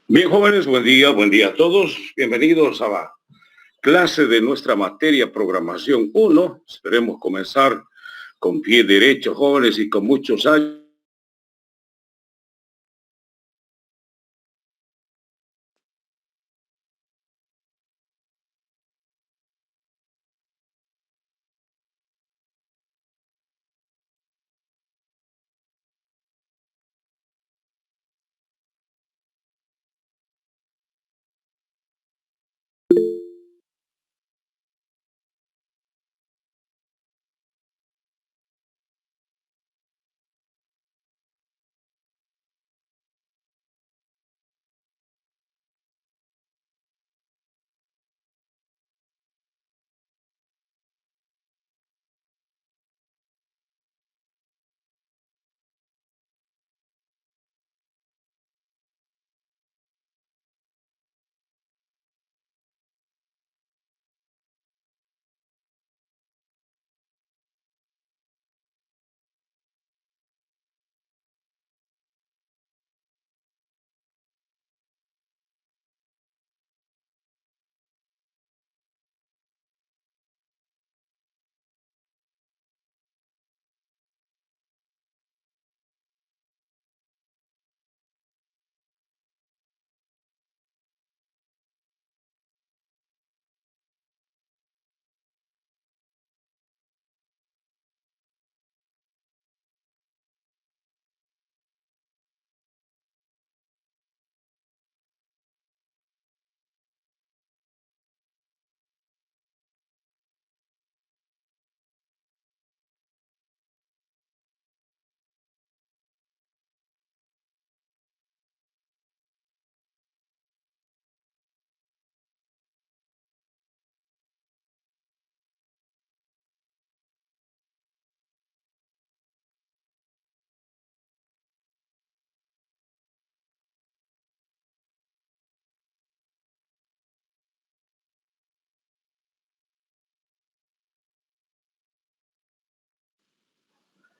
Bien, jóvenes, buen día a todos. Bienvenidos a la clase de nuestra materia Programación 1. Esperemos comenzar con pie derecho, jóvenes, y con muchos años.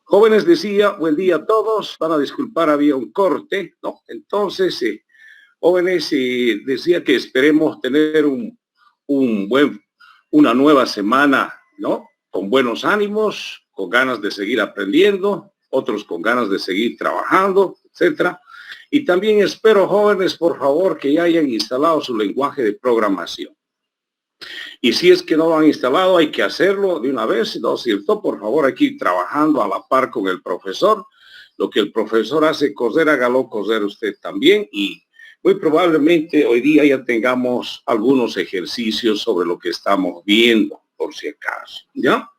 Jóvenes, decía, buen día a todos. Van a disculpar, había un corte, ¿no? Entonces, jóvenes, decía que esperemos tener una nueva semana, ¿no? Con buenos ánimos, con ganas de seguir aprendiendo, otros con ganas de seguir trabajando, etcétera. Y también espero, jóvenes, por favor, que ya hayan instalado su lenguaje de programación. Y si es que no lo han instalado, hay que hacerlo de una vez, ¿no es cierto? Por favor, aquí trabajando a la par con el profesor. Lo que el profesor hace coser, hágalo coser usted también. Y muy probablemente hoy día ya tengamos algunos ejercicios sobre lo que estamos viendo, por si acaso, ¿ya?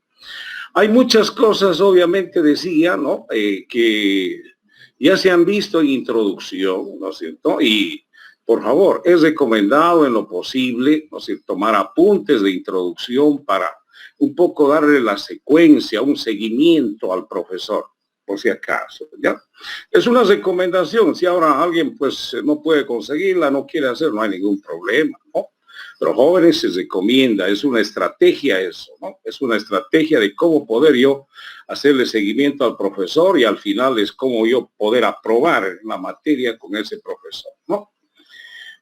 Hay muchas cosas, obviamente, decía, ¿no? Que ya se han visto en introducción, ¿no es cierto? Y por favor, es recomendado en lo posible, ¿no es cierto?, tomar apuntes de introducción para un poco darle la secuencia, un seguimiento al profesor, por si acaso, ¿ya? Es una recomendación. Si ahora alguien pues no puede conseguirla, no quiere hacer, no hay ningún problema, ¿no? Pero jóvenes, se recomienda, es una estrategia eso, ¿no? Es una estrategia de cómo poder yo hacerle seguimiento al profesor y al final es cómo yo poder aprobar la materia con ese profesor, ¿no?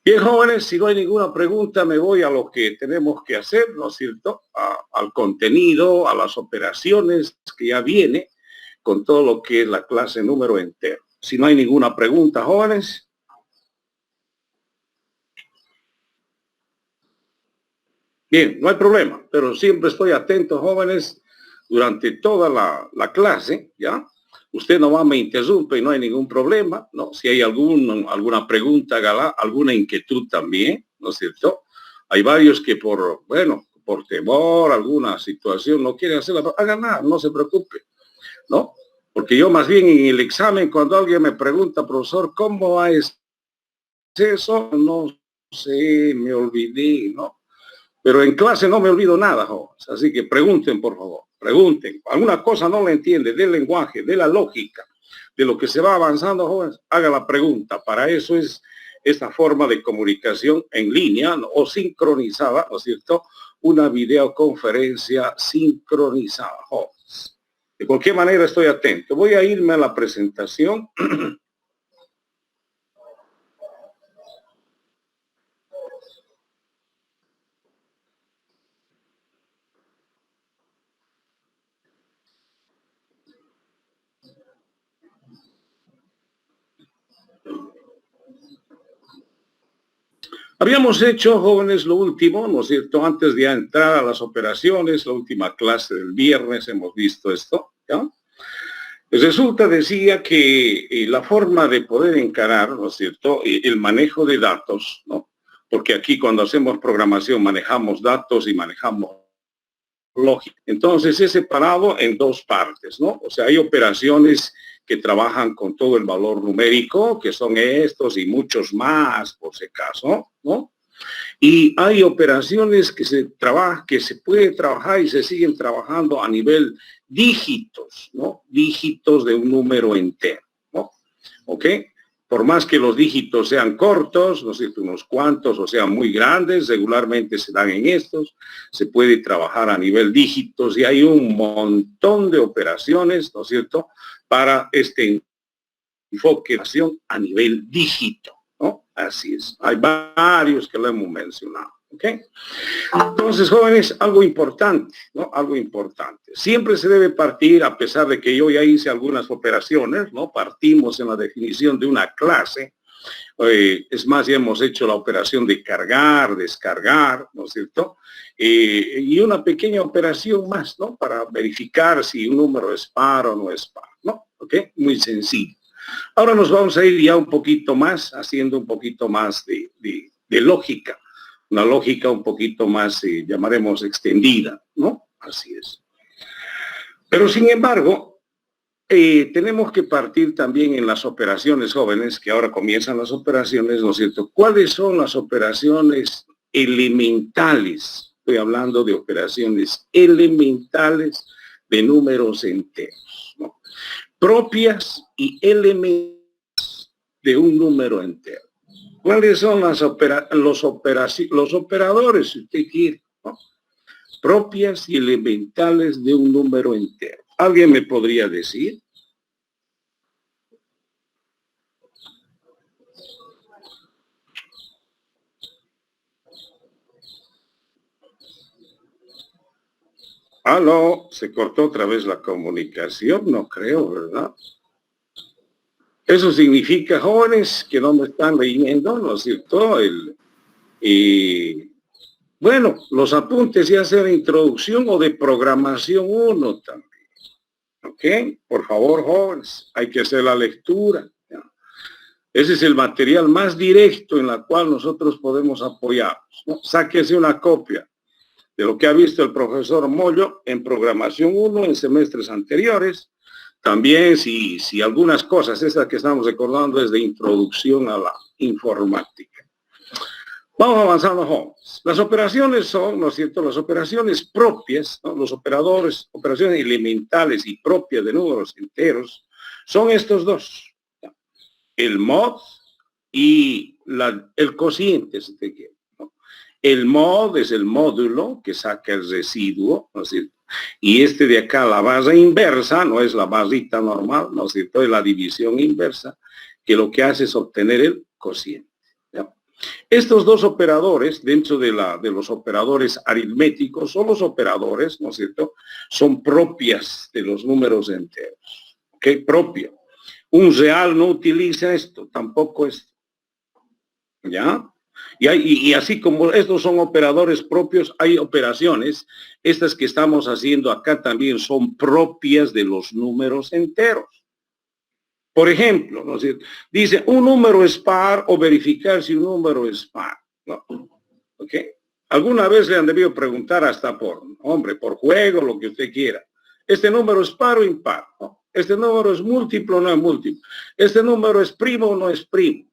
Bien, jóvenes, si no hay ninguna pregunta, me voy a lo que tenemos que hacer, ¿no es cierto? Al contenido, a las operaciones que ya viene con todo lo que es la clase número entero. Si no hay ninguna pregunta, jóvenes. Bien, no hay problema, pero siempre estoy atento, jóvenes, durante toda la clase, ¿ya? Usted nomás me interrumpe y no hay ningún problema, ¿no? Si hay alguna pregunta, alguna inquietud también, ¿no es cierto? Hay varios que por temor, alguna situación no quieren hacerla, hagan nada, no se preocupe, ¿no? Porque yo más bien en el examen, cuando alguien me pregunta, profesor, ¿cómo va eso? No sé, me olvidé, ¿no? Pero en clase no me olvido nada, jóvenes. Así que pregunten, por favor. Pregunten. Alguna cosa no la entiende del lenguaje, de la lógica, de lo que se va avanzando, jóvenes. Haga la pregunta. Para eso es esta forma de comunicación en línea, ¿no? O sincronizada, ¿no es cierto? Una videoconferencia sincronizada. Jóvenes. De cualquier manera estoy atento. Voy a irme a la presentación. Habíamos hecho, jóvenes, lo último, ¿no es cierto? Antes de entrar a las operaciones, la última clase del viernes hemos visto esto, ¿ya? Pues resulta, decía, que la forma de poder encarar, ¿no es cierto?, el manejo de datos, ¿no? Porque aquí cuando hacemos programación manejamos datos y manejamos lógica. Entonces es separado en dos partes, ¿no? O sea, hay operaciones que trabajan con todo el valor numérico, que son estos y muchos más, por si acaso, ¿no? Y hay operaciones que se puede trabajar y se siguen trabajando a nivel dígitos, ¿no? Dígitos de un número entero, ¿no? ¿Ok? Por más que los dígitos sean cortos, no sé, unos cuantos, o sean muy grandes, regularmente se dan en estos, se puede trabajar a nivel dígitos y hay un montón de operaciones, ¿no es cierto?, para este enfoque a nivel dígito, ¿no? Así es. Hay varios que lo hemos mencionado, ¿ok? Entonces, jóvenes, algo importante, ¿no? Algo importante. Siempre se debe partir, a pesar de que yo ya hice algunas operaciones, ¿no? Partimos en la definición de una clase. Es más, ya hemos hecho la operación de cargar, descargar, ¿no es cierto? Y una pequeña operación más, ¿no? Para verificar si un número es par o no es par, ¿no? ¿Ok? Muy sencillo. Ahora nos vamos a ir ya un poquito más, haciendo un poquito más de lógica, una lógica un poquito más, llamaremos, extendida, ¿no? Así es. Pero sin embargo, tenemos que partir también en las operaciones, jóvenes, que ahora comienzan las operaciones, ¿no es cierto? ¿Cuáles son las operaciones elementales? Estoy hablando de operaciones elementales de números enteros, ¿no? Propias y elementales de un número entero. ¿Cuáles son los operadores, si usted quiere, ¿no? Propias y elementales de un número entero? ¿Alguien me podría decir? Aló, se cortó otra vez la comunicación, no creo, ¿verdad? Eso significa, jóvenes, que no me están leyendo, ¿no es cierto? Bueno, los apuntes ya sea de introducción o de programación 1 también. ¿Ok? Por favor, jóvenes, hay que hacer la lectura. ¿Ya? Ese es el material más directo en la cual nosotros podemos apoyarnos, ¿no? Sáquese una copia de lo que ha visto el profesor Mollo en programación 1 en semestres anteriores. También si algunas cosas, estas que estamos recordando, es de introducción a la informática. Vamos avanzando, jóvenes. Las operaciones son, ¿no es cierto?, las operaciones propias, ¿no? Los operadores, operaciones elementales y propias de números enteros, son estos dos. El mod y el cociente, si te quiere, ¿no? El mod es el módulo que saca el residuo, ¿no es cierto? Y este de acá, la base inversa, no es la barrita normal, ¿no es cierto? Es la división inversa, que lo que hace es obtener el cociente. ¿Ya? Estos dos operadores, dentro de los operadores aritméticos, son los operadores, ¿no es cierto? Son propias de los números enteros. ¿Ok? Propio. Un real no utiliza esto, tampoco esto. ¿Ya? Y así como estos son operadores propios, hay operaciones, estas que estamos haciendo acá también son propias de los números enteros. Por ejemplo, ¿no? Dice un número es par o verificar si un número es par, ¿no? ¿Ok? Alguna vez le han debido preguntar hasta por juego, lo que usted quiera. ¿Este número es par o impar? ¿No? ¿Este número es múltiplo o no es múltiplo? ¿Este número es primo o no es primo?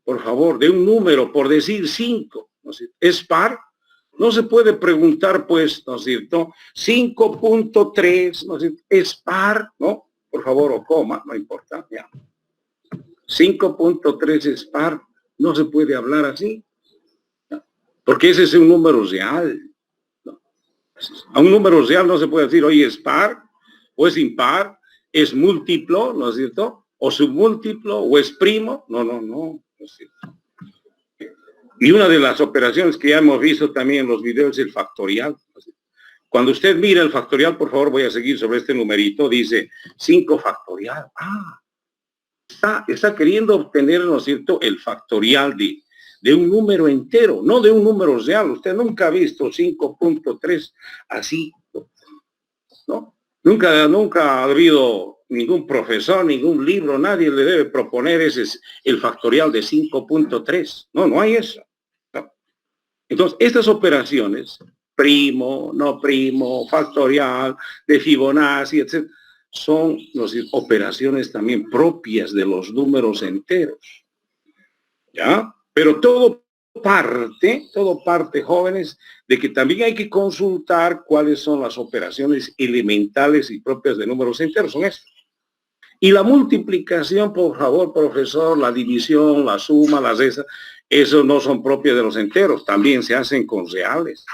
Por favor, de un número, por decir 5, ¿no es cierto? ¿Es par? No se puede preguntar, pues, ¿no es cierto? 5.3, ¿no es cierto? ¿Es par? ¿No? Por favor, o coma, no importa, ya. 5.3 es par. No se puede hablar así, ¿no? Porque ese es un número real, ¿no? A un número real no se puede decir, oye, es par, o es impar, es múltiplo, ¿no es cierto? O submúltiplo, o es primo. No, no, no, no es cierto. Y una de las operaciones que ya hemos visto también en los videos es el factorial. Cuando usted mira el factorial, por favor, voy a seguir sobre este numerito, dice 5 factorial. Está queriendo obtener, ¿no es cierto?, el factorial de un número entero, no de un número real. Usted nunca ha visto 5.3 así, ¿no? Nunca ha habido ningún profesor, ningún libro, nadie le debe proponer ese es el factorial de 5.3. No, no hay eso. ¿No? Entonces, estas operaciones, primo, no primo, factorial, de Fibonacci, etc., son operaciones también propias de los números enteros. ¿Ya? Pero todo parte, jóvenes, de que también hay que consultar cuáles son las operaciones elementales y propias de números enteros. Son estas. Y la multiplicación, por favor, profesor, la división, la suma, las esas, eso no son propias de los enteros. También se hacen con reales.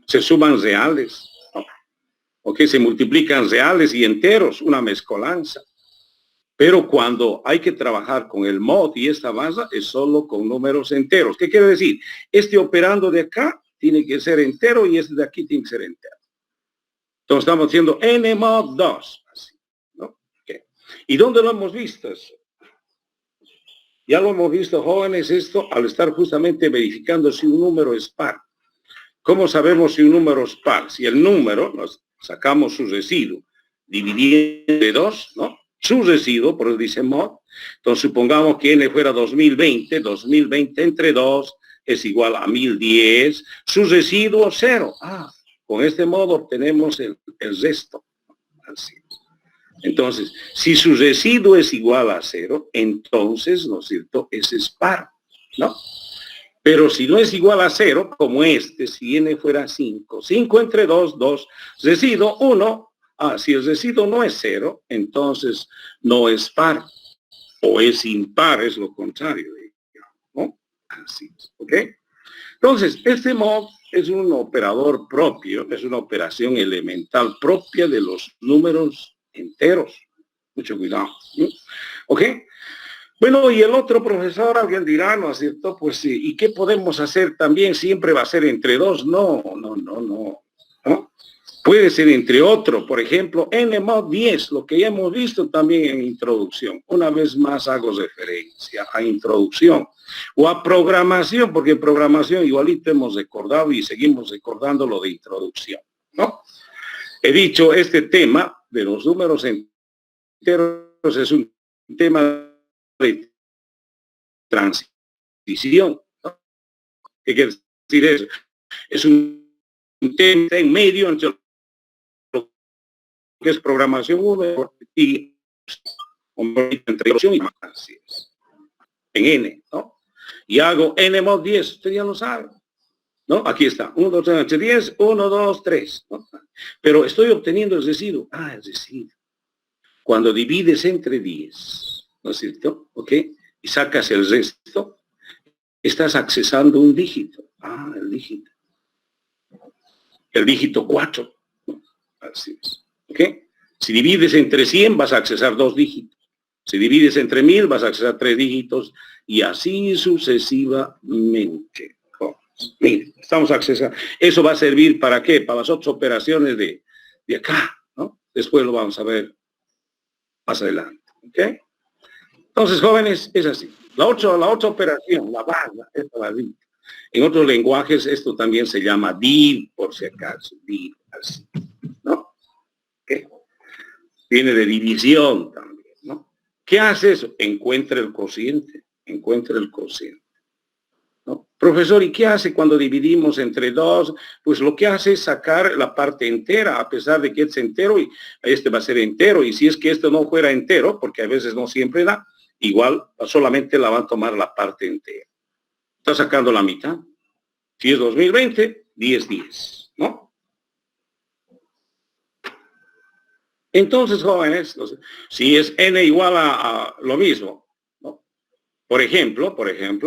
Se suman reales. ¿No? Ok, se multiplican reales y enteros, una mezcolanza. Pero cuando hay que trabajar con el mod y esta masa es solo con números enteros. ¿Qué quiere decir? Este operando de acá tiene que ser entero y este de aquí tiene que ser entero. Entonces estamos haciendo n mod 2. Así, ¿no? Okay. ¿Y dónde lo hemos visto eso? Ya lo hemos visto, jóvenes, esto al estar justamente verificando si un número es par. ¿Cómo sabemos si un número es par? Si el número, nos sacamos su residuo, dividiendo de 2, ¿no? Su residuo, por eso dice mod. Entonces supongamos que n fuera 2020 entre 2 es igual a 1010, su residuo 0. Con este modo obtenemos el resto. Así es. Entonces, si su residuo es igual a 0, entonces, ¿no es cierto?, ese es par, ¿no? Pero si no es igual a 0, como si n fuera 5, 5 entre 2, 2, residuo 1, si el residuo no es 0, entonces no es par, o es impar, es lo contrario, ¿no? Así es, ¿ok? Entonces, este mod es un operador propio, es una operación elemental propia de los números enteros. Mucho cuidado, ¿no? ¿Ok? Bueno, y el otro profesor, alguien dirá, ¿no es cierto? Pues sí, ¿y qué podemos hacer también? ¿Siempre va a ser entre 2? No. Puede ser entre otro, por ejemplo, n mod 10, lo que ya hemos visto también en introducción. Una vez más hago referencia a introducción o a programación, porque en programación igualito hemos recordado y seguimos recordando lo de introducción, ¿no? He dicho, este tema de los números enteros es un tema de transición, ¿no? ¿Qué quiere decir eso? Es un tema en medio entre lo que es programación 1 y introducción y así es. En N, ¿no? Y hago N mod 10, usted ya lo sabe, ¿no? Aquí está, 1, 2, 3, 8, 10, 1, 2, 3, ¿no? Pero estoy obteniendo el residuo. El residuo. Cuando divides entre 10, ¿no es cierto? ¿Ok? Y sacas el resto, estás accesando un dígito. El dígito. El dígito 4. ¿No? Así es. ¿Ok? Si divides entre 100, vas a accesar 2 dígitos. Si divides entre 1000, vas a accesar 3 dígitos. Y así sucesivamente. Miren, estamos accesando. Eso va a servir ¿para qué? Para las otras operaciones de acá, ¿no? Después lo vamos a ver más adelante. ¿Ok? Entonces, jóvenes, es así. La otra operación, la barra, esta barrita. En otros lenguajes esto también se llama div, por si acaso, div, así, ¿no? ¿Qué? Viene de división también, ¿no? ¿Qué hace eso? Encuentra el cociente, ¿no? Profesor, ¿y qué hace cuando dividimos entre 2? Pues lo que hace es sacar la parte entera, a pesar de que es entero, y este va a ser entero, y si es que esto no fuera entero, porque a veces no siempre da, igual solamente la va a tomar la parte entera. Está sacando la mitad. Si es 2020, 10, ¿no? Entonces, jóvenes, si es n igual a lo mismo, ¿no? Por ejemplo,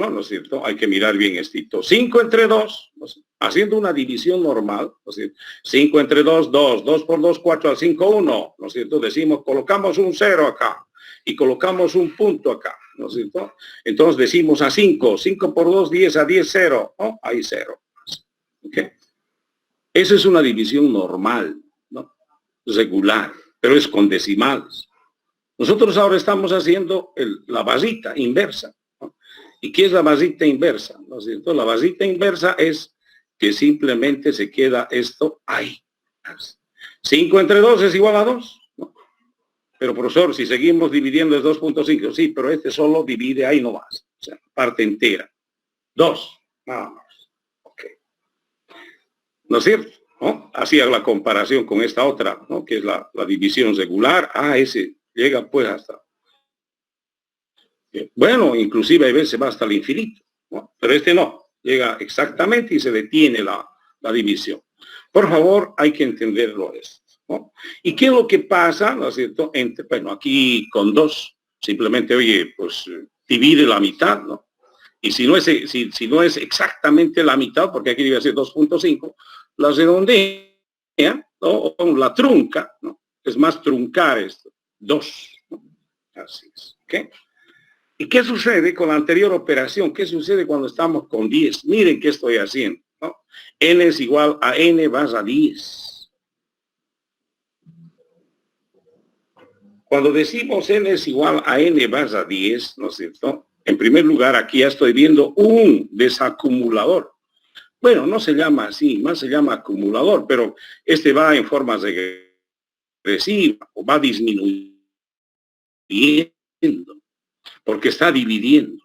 ¿no es cierto? Hay que mirar bien esto. 5 entre 2, ¿no? Haciendo una división normal, ¿no es cierto? 5 entre 2, 2, 2 por 2, 4, al 5, 1, ¿no es cierto? Decimos, colocamos un 0 acá y colocamos un punto acá, ¿no es cierto? Entonces decimos a 5, 5 por 2, 10, a 10, 0, ¿no? Ahí 0. ¿Ok? Esa es una división normal, ¿no? Regular, pero es con decimales. Nosotros ahora estamos haciendo la basita inversa, ¿no? ¿Y qué es la basita inversa? ¿No es cierto? La basita inversa es que simplemente se queda esto ahí. 5 entre 2 es igual a 2, ¿no? Pero profesor, si seguimos dividiendo es 2.5, sí, pero este solo divide ahí nomás, o sea, parte entera. 2, nada más. Ok. ¿No es cierto? ¿No? Hacía la comparación con esta otra, ¿no? Que es la división regular. Ese llega pues hasta... Bueno, inclusive a veces va hasta el infinito, ¿no? Pero este no, llega exactamente y se detiene la división. Por favor, hay que entenderlo esto, ¿no? ¿Y qué es lo que pasa, no es cierto? Bueno, aquí con 2, simplemente, oye, pues divide la mitad, ¿no? Y si no es exactamente la mitad, porque aquí debe ser 2.5, la redondea, ¿no? O la trunca, ¿no? Es más truncar esto, 2, ¿no? Así es, ¿ok? ¿Y qué sucede con la anterior operación? ¿Qué sucede cuando estamos con 10? Miren qué estoy haciendo, ¿no? N es igual a N barra 10. Cuando decimos N es igual a N barra 10, ¿no es cierto? En primer lugar, aquí ya estoy viendo un desacumulador. Bueno, no se llama así, más se llama acumulador, pero este va en forma regresiva o va disminuyendo, porque está dividiendo.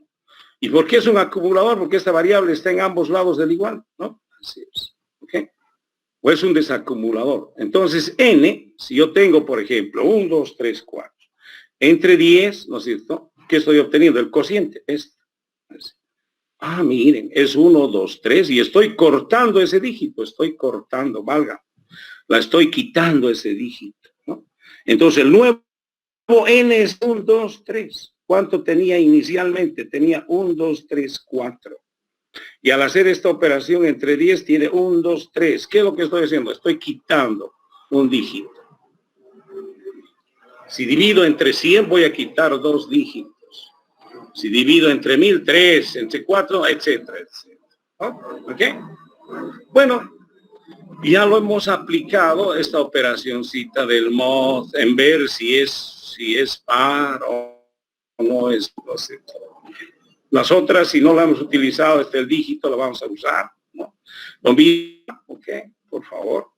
¿Y por qué es un acumulador? Porque esta variable está en ambos lados del igual, ¿no? Así es, ¿ok? O es un desacumulador. Entonces, n, si yo tengo, por ejemplo, 1, 2, 3, 4, entre 10, ¿no es cierto? ¿Qué estoy obteniendo? El cociente, este. Miren, es 1, 2, 3 y estoy cortando ese dígito, estoy cortando, valga. La estoy quitando ese dígito, ¿no? Entonces, el nuevo n es 1, 2, 3. ¿Cuánto tenía inicialmente? Tenía 1, 2, 3, 4. Y al hacer esta operación entre 10 tiene 1, 2, 3. ¿Qué es lo que estoy haciendo? Estoy quitando un dígito. Si divido entre 100 voy a quitar 2 dígitos. Si divido entre 1000, 3, entre 4, etcétera, etcétera. ¿Ok? Bueno, ya lo hemos aplicado, esta operacioncita del mod, en ver si es par o no es, no sé. Las otras, si no la hemos utilizado, el dígito, lo vamos a usar, ¿no? Ok, por favor.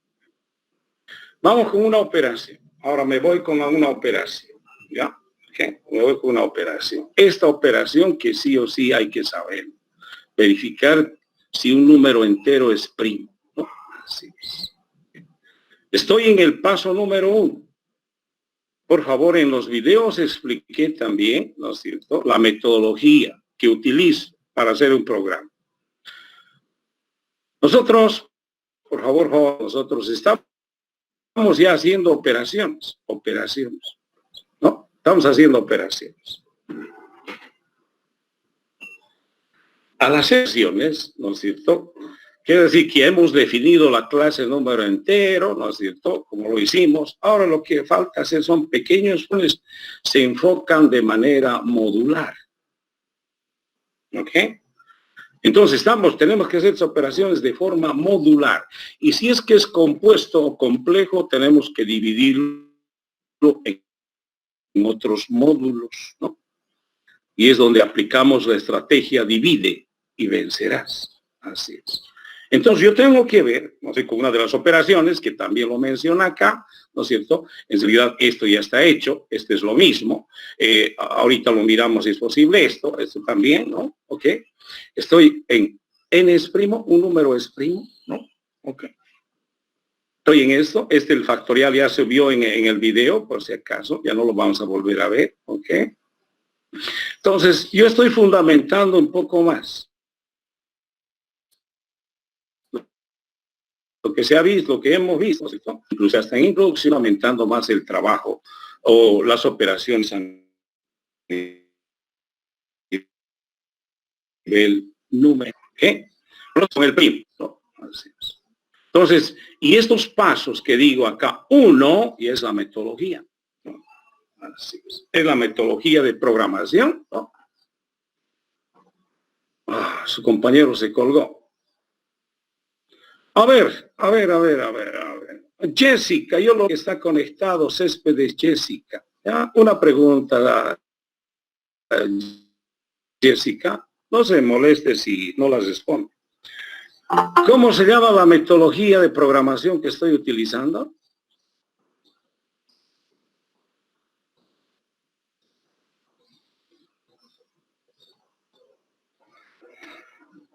Vamos con una operación. Ahora me voy con una operación, ¿ya? Ok, me voy con una operación. Esta operación que sí o sí hay que saber. Verificar si un número entero es primo, ¿no? Así es. Estoy en el paso número 1. Por favor, en los videos expliqué también, ¿no es cierto?, la metodología que utilizo para hacer un programa. Nosotros, por favor, nosotros estamos ya haciendo operaciones, ¿no? Estamos haciendo operaciones. A las secciones, ¿no es cierto?, quiere decir que hemos definido la clase número entero, ¿no es cierto?, como lo hicimos. Ahora lo que falta hacer son pequeños, pues, se enfocan de manera modular. ¿Ok? Entonces tenemos que hacer operaciones de forma modular. Y si es que es compuesto o complejo, tenemos que dividirlo en otros módulos, ¿no? Y es donde aplicamos la estrategia divide y vencerás. Así es. Entonces yo tengo que ver, no sé, con una de las operaciones, que también lo menciona acá, ¿no es cierto? En realidad esto ya está hecho, este es lo mismo. Ahorita lo miramos si es posible esto también, ¿no? Ok. Estoy en n es primo, un número es primo, ¿no? Ok. Estoy en esto, el factorial ya se vio en el video, por si acaso, ya no lo vamos a volver a ver, ¿ok? Entonces, yo estoy fundamentando un poco más lo que se ha visto, lo que hemos visto, ¿cierto? Incluso hasta en introducción, aumentando más el trabajo o las operaciones el número, con el primo, ¿no? Así es. Entonces, y estos pasos que digo acá, uno, y es la metodología, ¿no? Así es la metodología de programación, ¿no? Su compañero se colgó. A ver. Jessica, yo lo que está conectado, Céspedes Jessica. ¿Ya? Una pregunta, Jessica. No se moleste si no las responde. ¿Cómo se llama la metodología de programación que estoy utilizando?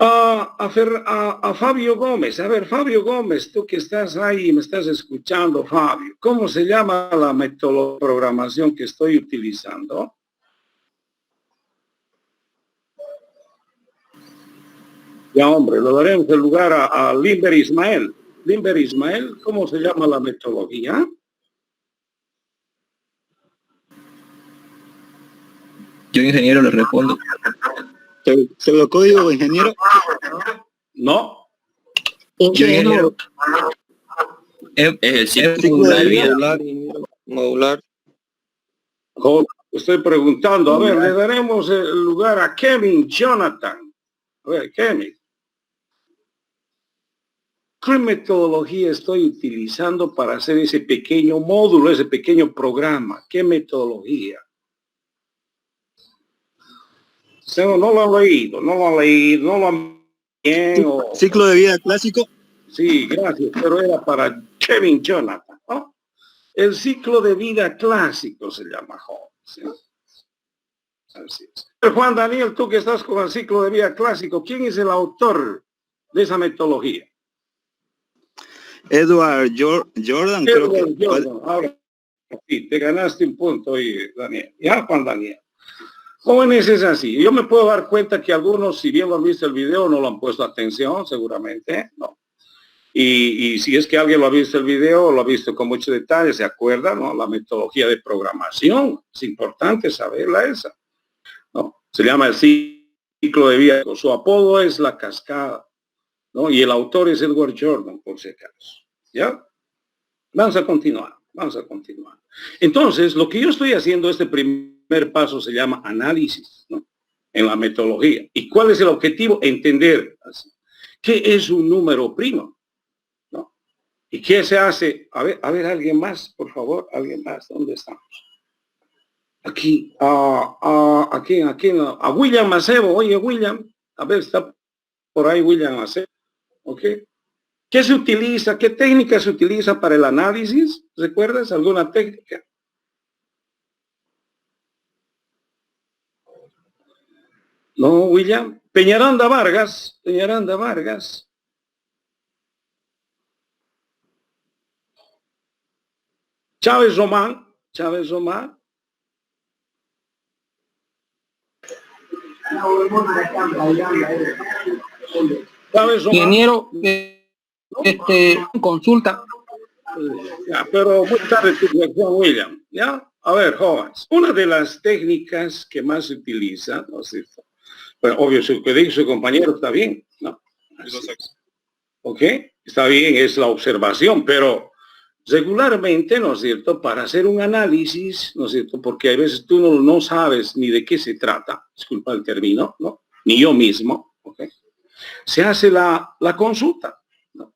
A Fabio Gómez. A ver, Fabio Gómez, tú que estás ahí y me estás escuchando, Fabio, ¿cómo se llama la metodología de programación que estoy utilizando? Ya, hombre, lo daremos el lugar a Limber Ismael. Limber Ismael, ¿cómo se llama la metodología? Yo, ingeniero, le respondo. ¿Pseudocódigo, ingeniero? No. Yo, ingeniero. Es el ciclo de vida modular. Estoy preguntando, a ver, le daremos el lugar a Kevin Jonathan. A ver, Kevin. ¿Qué metodología estoy utilizando para hacer ese pequeño módulo, ese pequeño programa? ¿Qué metodología? No lo han leído, no lo han bien. ¿Ciclo de vida clásico? Sí, gracias, pero era para Kevin Jonathan, ¿no? El ciclo de vida clásico se llama, ¿sí? Así es. Pero Juan Daniel, tú que estás con el ciclo de vida clásico, ¿quién es el autor de esa metodología? Edward Jordan, creo que. Jordan. Ahora sí, te ganaste un punto hoy, Daniel. Ya, Juan Daniel. Jóvenes, es así. Yo me puedo dar cuenta que algunos, si bien lo han visto el video, no lo han puesto atención, seguramente, ¿no? Y si es que alguien lo ha visto el video, lo ha visto con mucho detalle, se acuerda, ¿no? La metodología de programación, es importante saberla esa, ¿no? Se llama el ciclo de vida. Su apodo es la cascada, ¿no? Y el autor es Edward Jordan, por si acaso. ¿Ya? Vamos a continuar. Entonces, lo que yo estoy haciendo, este primer paso se llama análisis, ¿no? En la metodología. ¿Y cuál es el objetivo? Entender qué es un número primo, ¿no? ¿Y qué se hace? A ver, alguien más, por favor, alguien más. ¿Dónde estamos? Aquí, a William Macebo. Oye, William, a ver, está por ahí William Macebo. ¿Ok? ¿Qué se utiliza? ¿Qué técnica se utiliza para el análisis? ¿Recuerdas alguna técnica? No, William. Peñaranda Vargas. Chávez Román. Ingeniero, consulta. Ya, pero muy tarde tu reacción, William. ¿Ya? A ver, jóvenes. Una de las técnicas que más se utiliza, ¿no es cierto? Bueno, obvio, su que dice su compañero está bien, ¿no? Ok, está bien, es la observación, pero regularmente, ¿no es cierto? Para hacer un análisis, ¿no es cierto? Porque a veces tú no sabes ni de qué se trata, disculpa el término, ¿no? Ni yo mismo, ¿ok? Se hace la consulta, ¿no?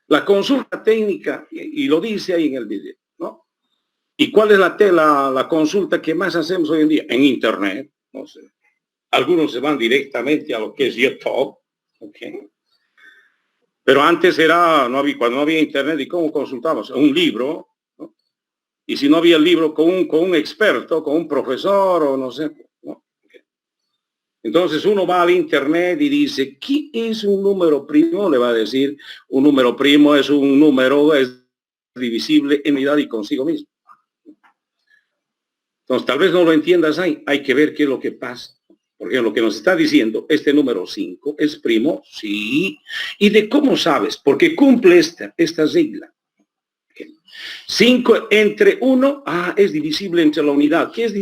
La consulta técnica, y lo dice ahí en el video, ¿no? ¿Y cuál es la consulta que más hacemos hoy en día? En Internet, no sé. Algunos se van directamente a lo que es YouTube, ¿ok? Pero antes cuando no había Internet, ¿y cómo consultamos? Un libro, ¿no? Y si no había el libro, con un experto, con un profesor o no sé, ¿no? Entonces uno va al Internet y dice, ¿qué es un número primo? Le va a decir, un número primo es un número, es divisible en unidad y consigo mismo. Entonces tal vez no lo entiendas ahí, hay que ver qué es lo que pasa. Porque lo que nos está diciendo, este número 5 es primo, sí. ¿Y de cómo sabes? Porque cumple esta regla. 5 entre 1, es divisible entre la unidad. ¿Qué es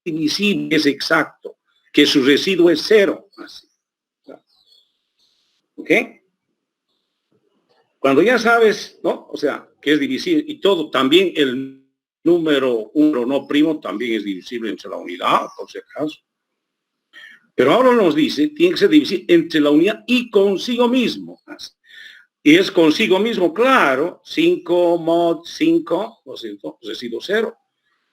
divisible? Es exacto. que su residuo es 0. Así. ¿Ok? Cuando ya sabes, ¿no? O sea, que es divisible y todo, también el número 1 no primo también es divisible entre la unidad, por si acaso. Pero ahora nos dice, tiene que ser divisible entre la unidad y consigo mismo. Así. Y es consigo mismo, claro, 5 mod 5, ¿no es cierto? Residuo 0.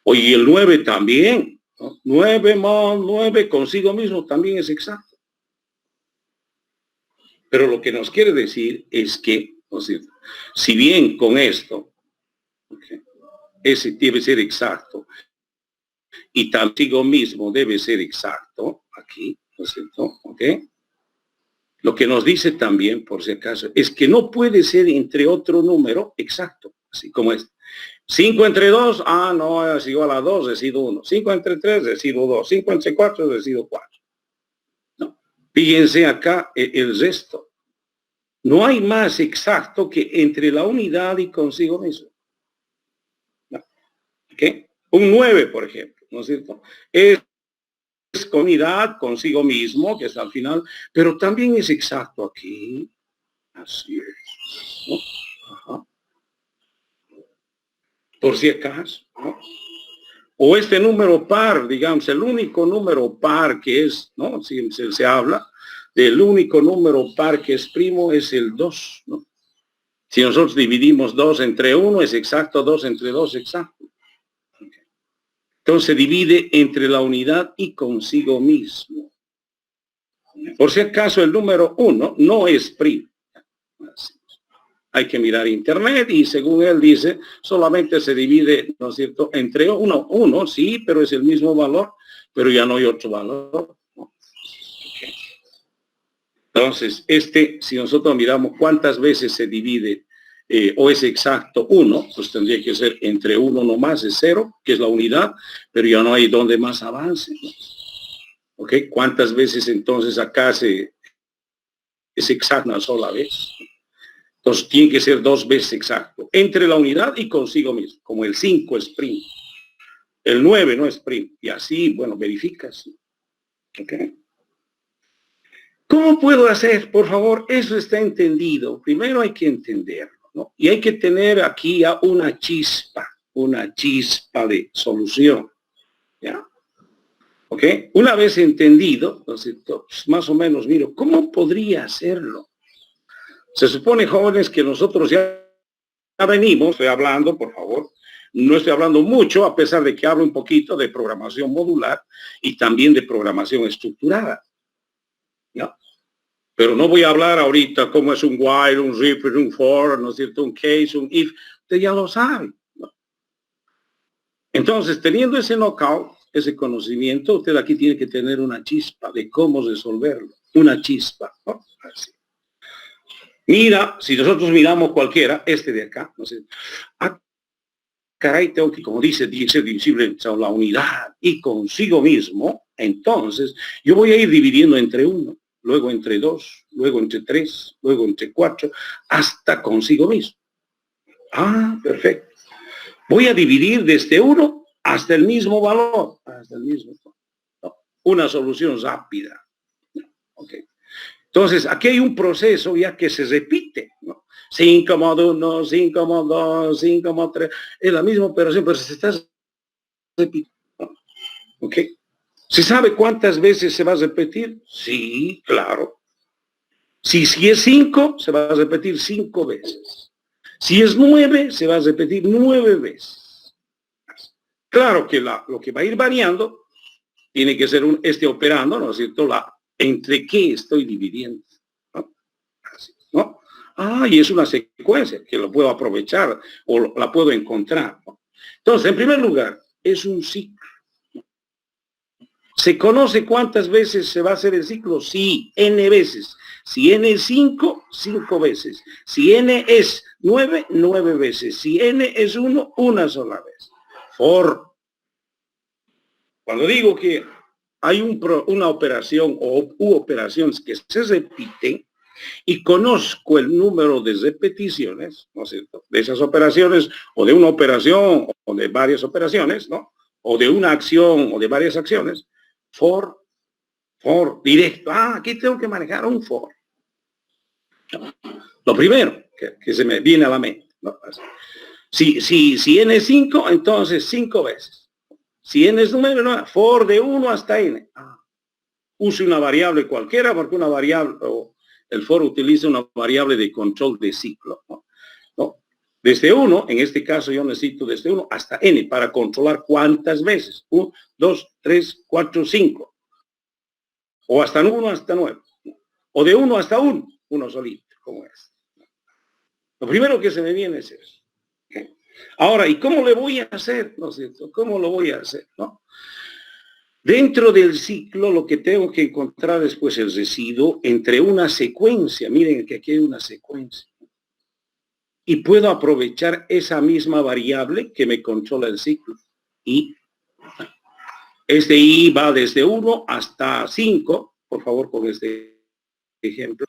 Oye, el 9 también, ¿no? 9 mod 9 consigo mismo también es exacto. Pero lo que nos quiere decir es que, ¿no es cierto? Si bien con esto, okay, ese debe ser exacto, y consigo mismo debe ser exacto, aquí, ¿no es cierto? ¿Ok? Lo que nos dice también, por si acaso, es que no puede ser entre otro número exacto, así como es. 5 entre 2, no, es igual a 2, residuo 1. 5 entre 3, residuo 2. 5 entre 4, residuo 4. No. Fíjense acá el resto. No hay más exacto que entre la unidad y consigo mismo. No. ¿Okay? Un 9, por ejemplo, ¿no es cierto? Es con unidad, consigo mismo, que es al final, pero también es exacto aquí. Así es. ¿No? Ajá. Por si acaso, ¿no? O este número par, digamos, el único número par que es, ¿no? Si se habla del único número par que es primo es el 2, ¿no? Si nosotros dividimos 2 entre 1 es exacto, 2 entre 2 es exacto. Entonces se divide entre la unidad y consigo mismo. Por si acaso el número 1 no es primo. Así. Hay que mirar internet y según él dice, solamente se divide, ¿no es cierto?, entre 1, sí, pero es el mismo valor, pero ya no hay otro valor. ¿No? Okay. Entonces, si nosotros miramos cuántas veces se divide o es exacto 1, pues tendría que ser entre 1 nomás, es 0, que es la unidad, pero ya no hay donde más avance. ¿No? ¿Ok? ¿Cuántas veces entonces acá es exacto una sola vez? Entonces tiene que ser 2 veces exacto, entre la unidad y consigo mismo, como el 5 es primo, el 9 no es primo, y así, bueno, verificas. ¿Okay? ¿Cómo puedo hacer? Por favor, eso está entendido. Primero hay que entenderlo, ¿no? Y hay que tener aquí ya una chispa de solución, ¿ya? ¿Ok? Una vez entendido, ¿no es cierto? Pues más o menos, miro, ¿cómo podría hacerlo? Se supone, jóvenes, que nosotros ya venimos, estoy hablando, por favor, no estoy hablando mucho, a pesar de que hablo un poquito de programación modular y también de programación estructurada. ¿No? Pero no voy a hablar ahorita cómo es un while, un if, un for, ¿no es cierto? Un case, un if. Usted ya lo sabe. ¿No? Entonces, teniendo ese know-how, ese conocimiento, usted aquí tiene que tener una chispa de cómo resolverlo. Una chispa. ¿No? Así. Mira, si nosotros miramos cualquiera, este de acá, no sé, caray, tengo que, como dice, tiene que ser divisible entre la unidad y consigo mismo, entonces yo voy a ir dividiendo entre 1, luego entre 2, luego entre 3, luego entre 4, hasta consigo mismo. Perfecto. Voy a dividir desde 1 hasta el mismo valor, hasta el mismo. ¿No? Una solución rápida. Okay. Entonces, aquí hay un proceso ya que se repite, ¿no? 5 mod 1, 5 mod 2, 5 mod 3, es la misma operación, pero se está repitiendo. ¿Ok? ¿Se sabe cuántas veces se va a repetir? Sí, claro. Si es 5, se va a repetir 5 veces. Si es 9, se va a repetir 9 veces. Claro que lo que va a ir variando tiene que ser este operando, ¿no es cierto? ¿Entre qué estoy dividiendo? ¿No? Así, ¿no? Y es una secuencia que lo puedo aprovechar o la puedo encontrar, ¿no? Entonces, en primer lugar, es un ciclo. ¿Se conoce cuántas veces se va a hacer el ciclo? Sí, n veces. Si n es 5, 5 veces. Si n es 9, 9 veces. Si n es 1, una sola vez. Cuando digo que hay una operación u operaciones que se repiten y conozco el número de repeticiones, ¿no es cierto?, de esas operaciones o de una operación o de varias operaciones, ¿no? O de una acción o de varias acciones, for For directo. Aquí tengo que manejar un for. Lo primero que se me viene a la mente, ¿no? Si n es 5, entonces 5 veces. Si n es número, no, for de 1 hasta n. Use una variable cualquiera porque una variable, el for utiliza una variable de control de ciclo, ¿no? ¿No? Desde 1, en este caso yo necesito desde 1 hasta n para controlar cuántas veces. 1, 2, 3, 4, 5. O hasta 1 hasta 9. O de 1 hasta 1, uno solito, como es. Lo primero que se me viene es eso. ¿Okay? Ahora, ¿y cómo le voy a hacer? ¿No es cierto? ¿Cómo lo voy a hacer? ¿No? Dentro del ciclo, lo que tengo que encontrar después el residuo entre una secuencia. Miren que aquí hay una secuencia. Y puedo aprovechar esa misma variable que me controla el ciclo. Y este i va desde 1 hasta 5. Por favor, con este ejemplo.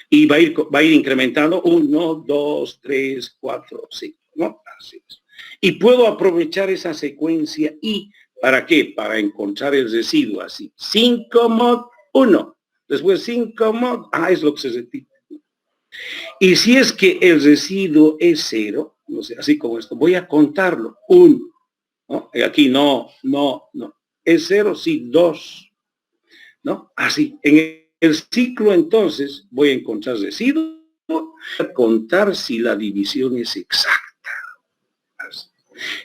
Y va a ir incrementando 1, 2, 3, 4, 5. ¿No? Así es. Y puedo aprovechar esa secuencia i. ¿Para qué? Para encontrar el residuo así. 5 mod 1. Después 5 mod. Es lo que se repite. Y si es que el residuo es 0, no sé, así como esto, voy a contarlo. 1. ¿No? Y aquí no. Es 0, sí, 2. ¿No? Así. En el ciclo entonces voy a encontrar residuo. A contar si la división es exacta.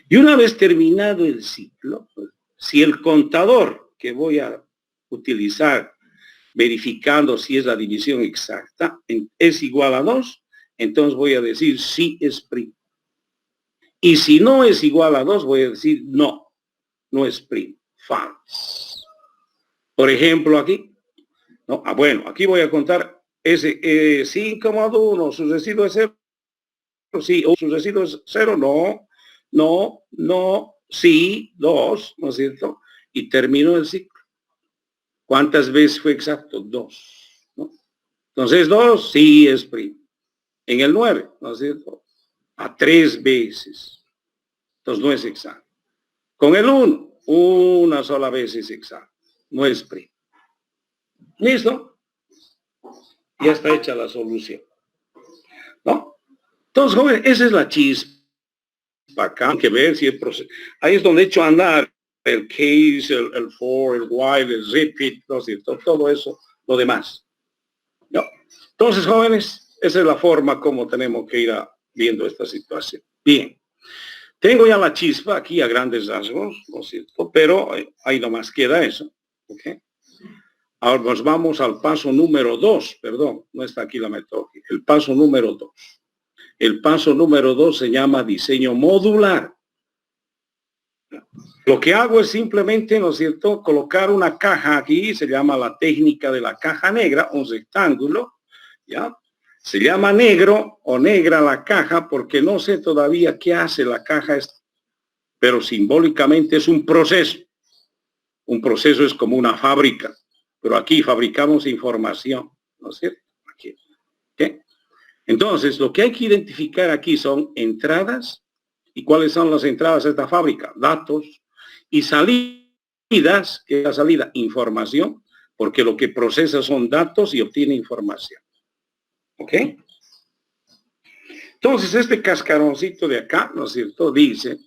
Y una vez terminado el ciclo, si el contador que voy a utilizar verificando si es la división exacta es igual a 2, entonces voy a decir sí es primo. Y si no es igual a 2, voy a decir no es primo. False. Por ejemplo, aquí. ¿No? Bueno, aquí voy a contar ese 5 más 1, su residuo es 0. Sí, o su residuo es 0, no, sí, 2, ¿no es cierto? Y terminó el ciclo. ¿Cuántas veces fue exacto? 2, ¿no? Entonces 2, sí es primo. En el 9, ¿no es cierto? A 3 veces. Entonces no es exacto. Con el 1, una sola vez es exacto. No es primo. ¿Listo? Ya está hecha la solución. ¿No? Entonces, jóvenes, esa es la chispa. Acá hay que ver si el proceso. Ahí es donde he hecho andar el case, el for, el while, el repeat, ¿no es cierto? Todo eso, lo demás. ¿No? Entonces, jóvenes, esa es la forma como tenemos que ir viendo esta situación. Bien. Tengo ya la chispa aquí a grandes rasgos, ¿no es cierto? Pero ahí nomás queda eso. ¿Okay? Ahora nos vamos al paso número 2. Perdón, no está aquí la metodología. El paso número 2. El paso número 2 se llama diseño modular. Lo que hago es simplemente, ¿no es cierto?, colocar una caja aquí, se llama la técnica de la caja negra, un rectángulo, ¿ya? Se llama negro o negra la caja porque no sé todavía qué hace la caja, pero simbólicamente es un proceso. Un proceso es como una fábrica, pero aquí fabricamos información, ¿no es cierto? Aquí. ¿Okay? Entonces, lo que hay que identificar aquí son entradas. ¿Y cuáles son las entradas de esta fábrica? Datos. Y salidas, que es la salida, información, porque lo que procesa son datos y obtiene información. ¿Ok? Entonces, este cascaroncito de acá, ¿no es cierto?, dice,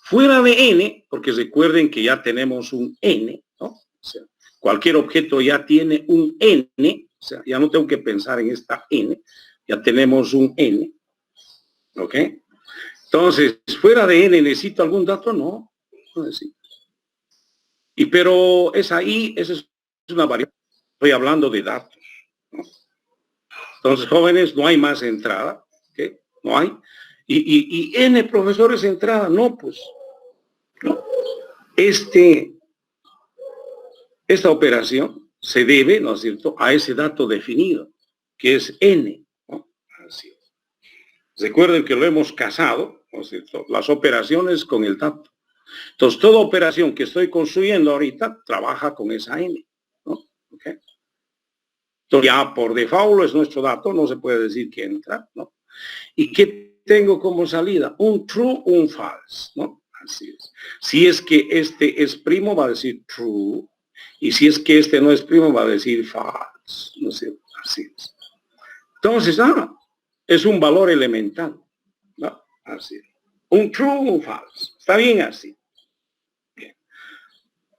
fuera de n, porque recuerden que ya tenemos un n, ¿no? O sea, cualquier objeto ya tiene un n, o sea, ya no tengo que pensar en esta n, ya tenemos un n, ¿ok? Entonces, fuera de n, ¿necesito algún dato? No necesito. Pero esa es una variable. Estoy hablando de datos, ¿no? Entonces, jóvenes, no hay más entrada, ¿ok? No hay. Y n profesores entrada, no, pues. No. Esta operación se debe, ¿no es cierto?, a ese dato definido, que es n, ¿no? Así es. Recuerden que lo hemos casado, ¿no es cierto?, las operaciones con el dato. Entonces, toda operación que estoy construyendo ahorita trabaja con esa n, ¿no? ¿Okay? Entonces, ya por default es nuestro dato, no se puede decir que entra, ¿no? ¿Y qué tengo como salida? Un true, un false, ¿no? Así es. Si es que este es primo, va a decir true. Y si es que este no es primo, va a decir false. No sé, así es. Entonces, es un valor elemental. ¿No? Así es. Un true o un false. Está bien así. Bien.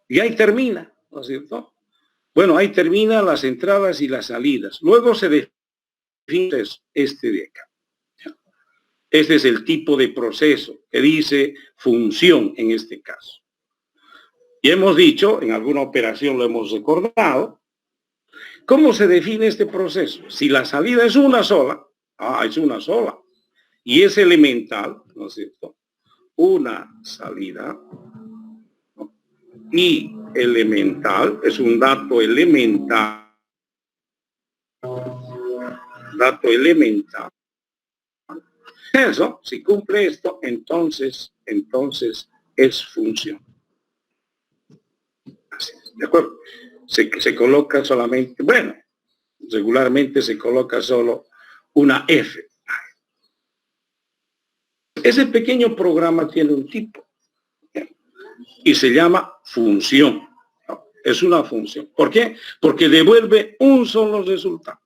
Y ahí termina, ¿no es cierto? Bueno, ahí terminan las entradas y las salidas. Luego se define este de acá. Este es el tipo de proceso que dice función en este caso. Y hemos dicho, en alguna operación lo hemos recordado, ¿cómo se define este proceso? Si la salida es una sola, es una sola, y es elemental, ¿no es cierto? Una salida, ¿no? Y elemental, es un dato elemental. Dato elemental. Eso, si cumple esto, entonces es función. Así es, ¿de acuerdo? Se coloca solamente, bueno, regularmente se coloca solo una F. Ese pequeño programa tiene un tipo y se llama función. Es una función. ¿Por qué? Porque devuelve un solo resultado.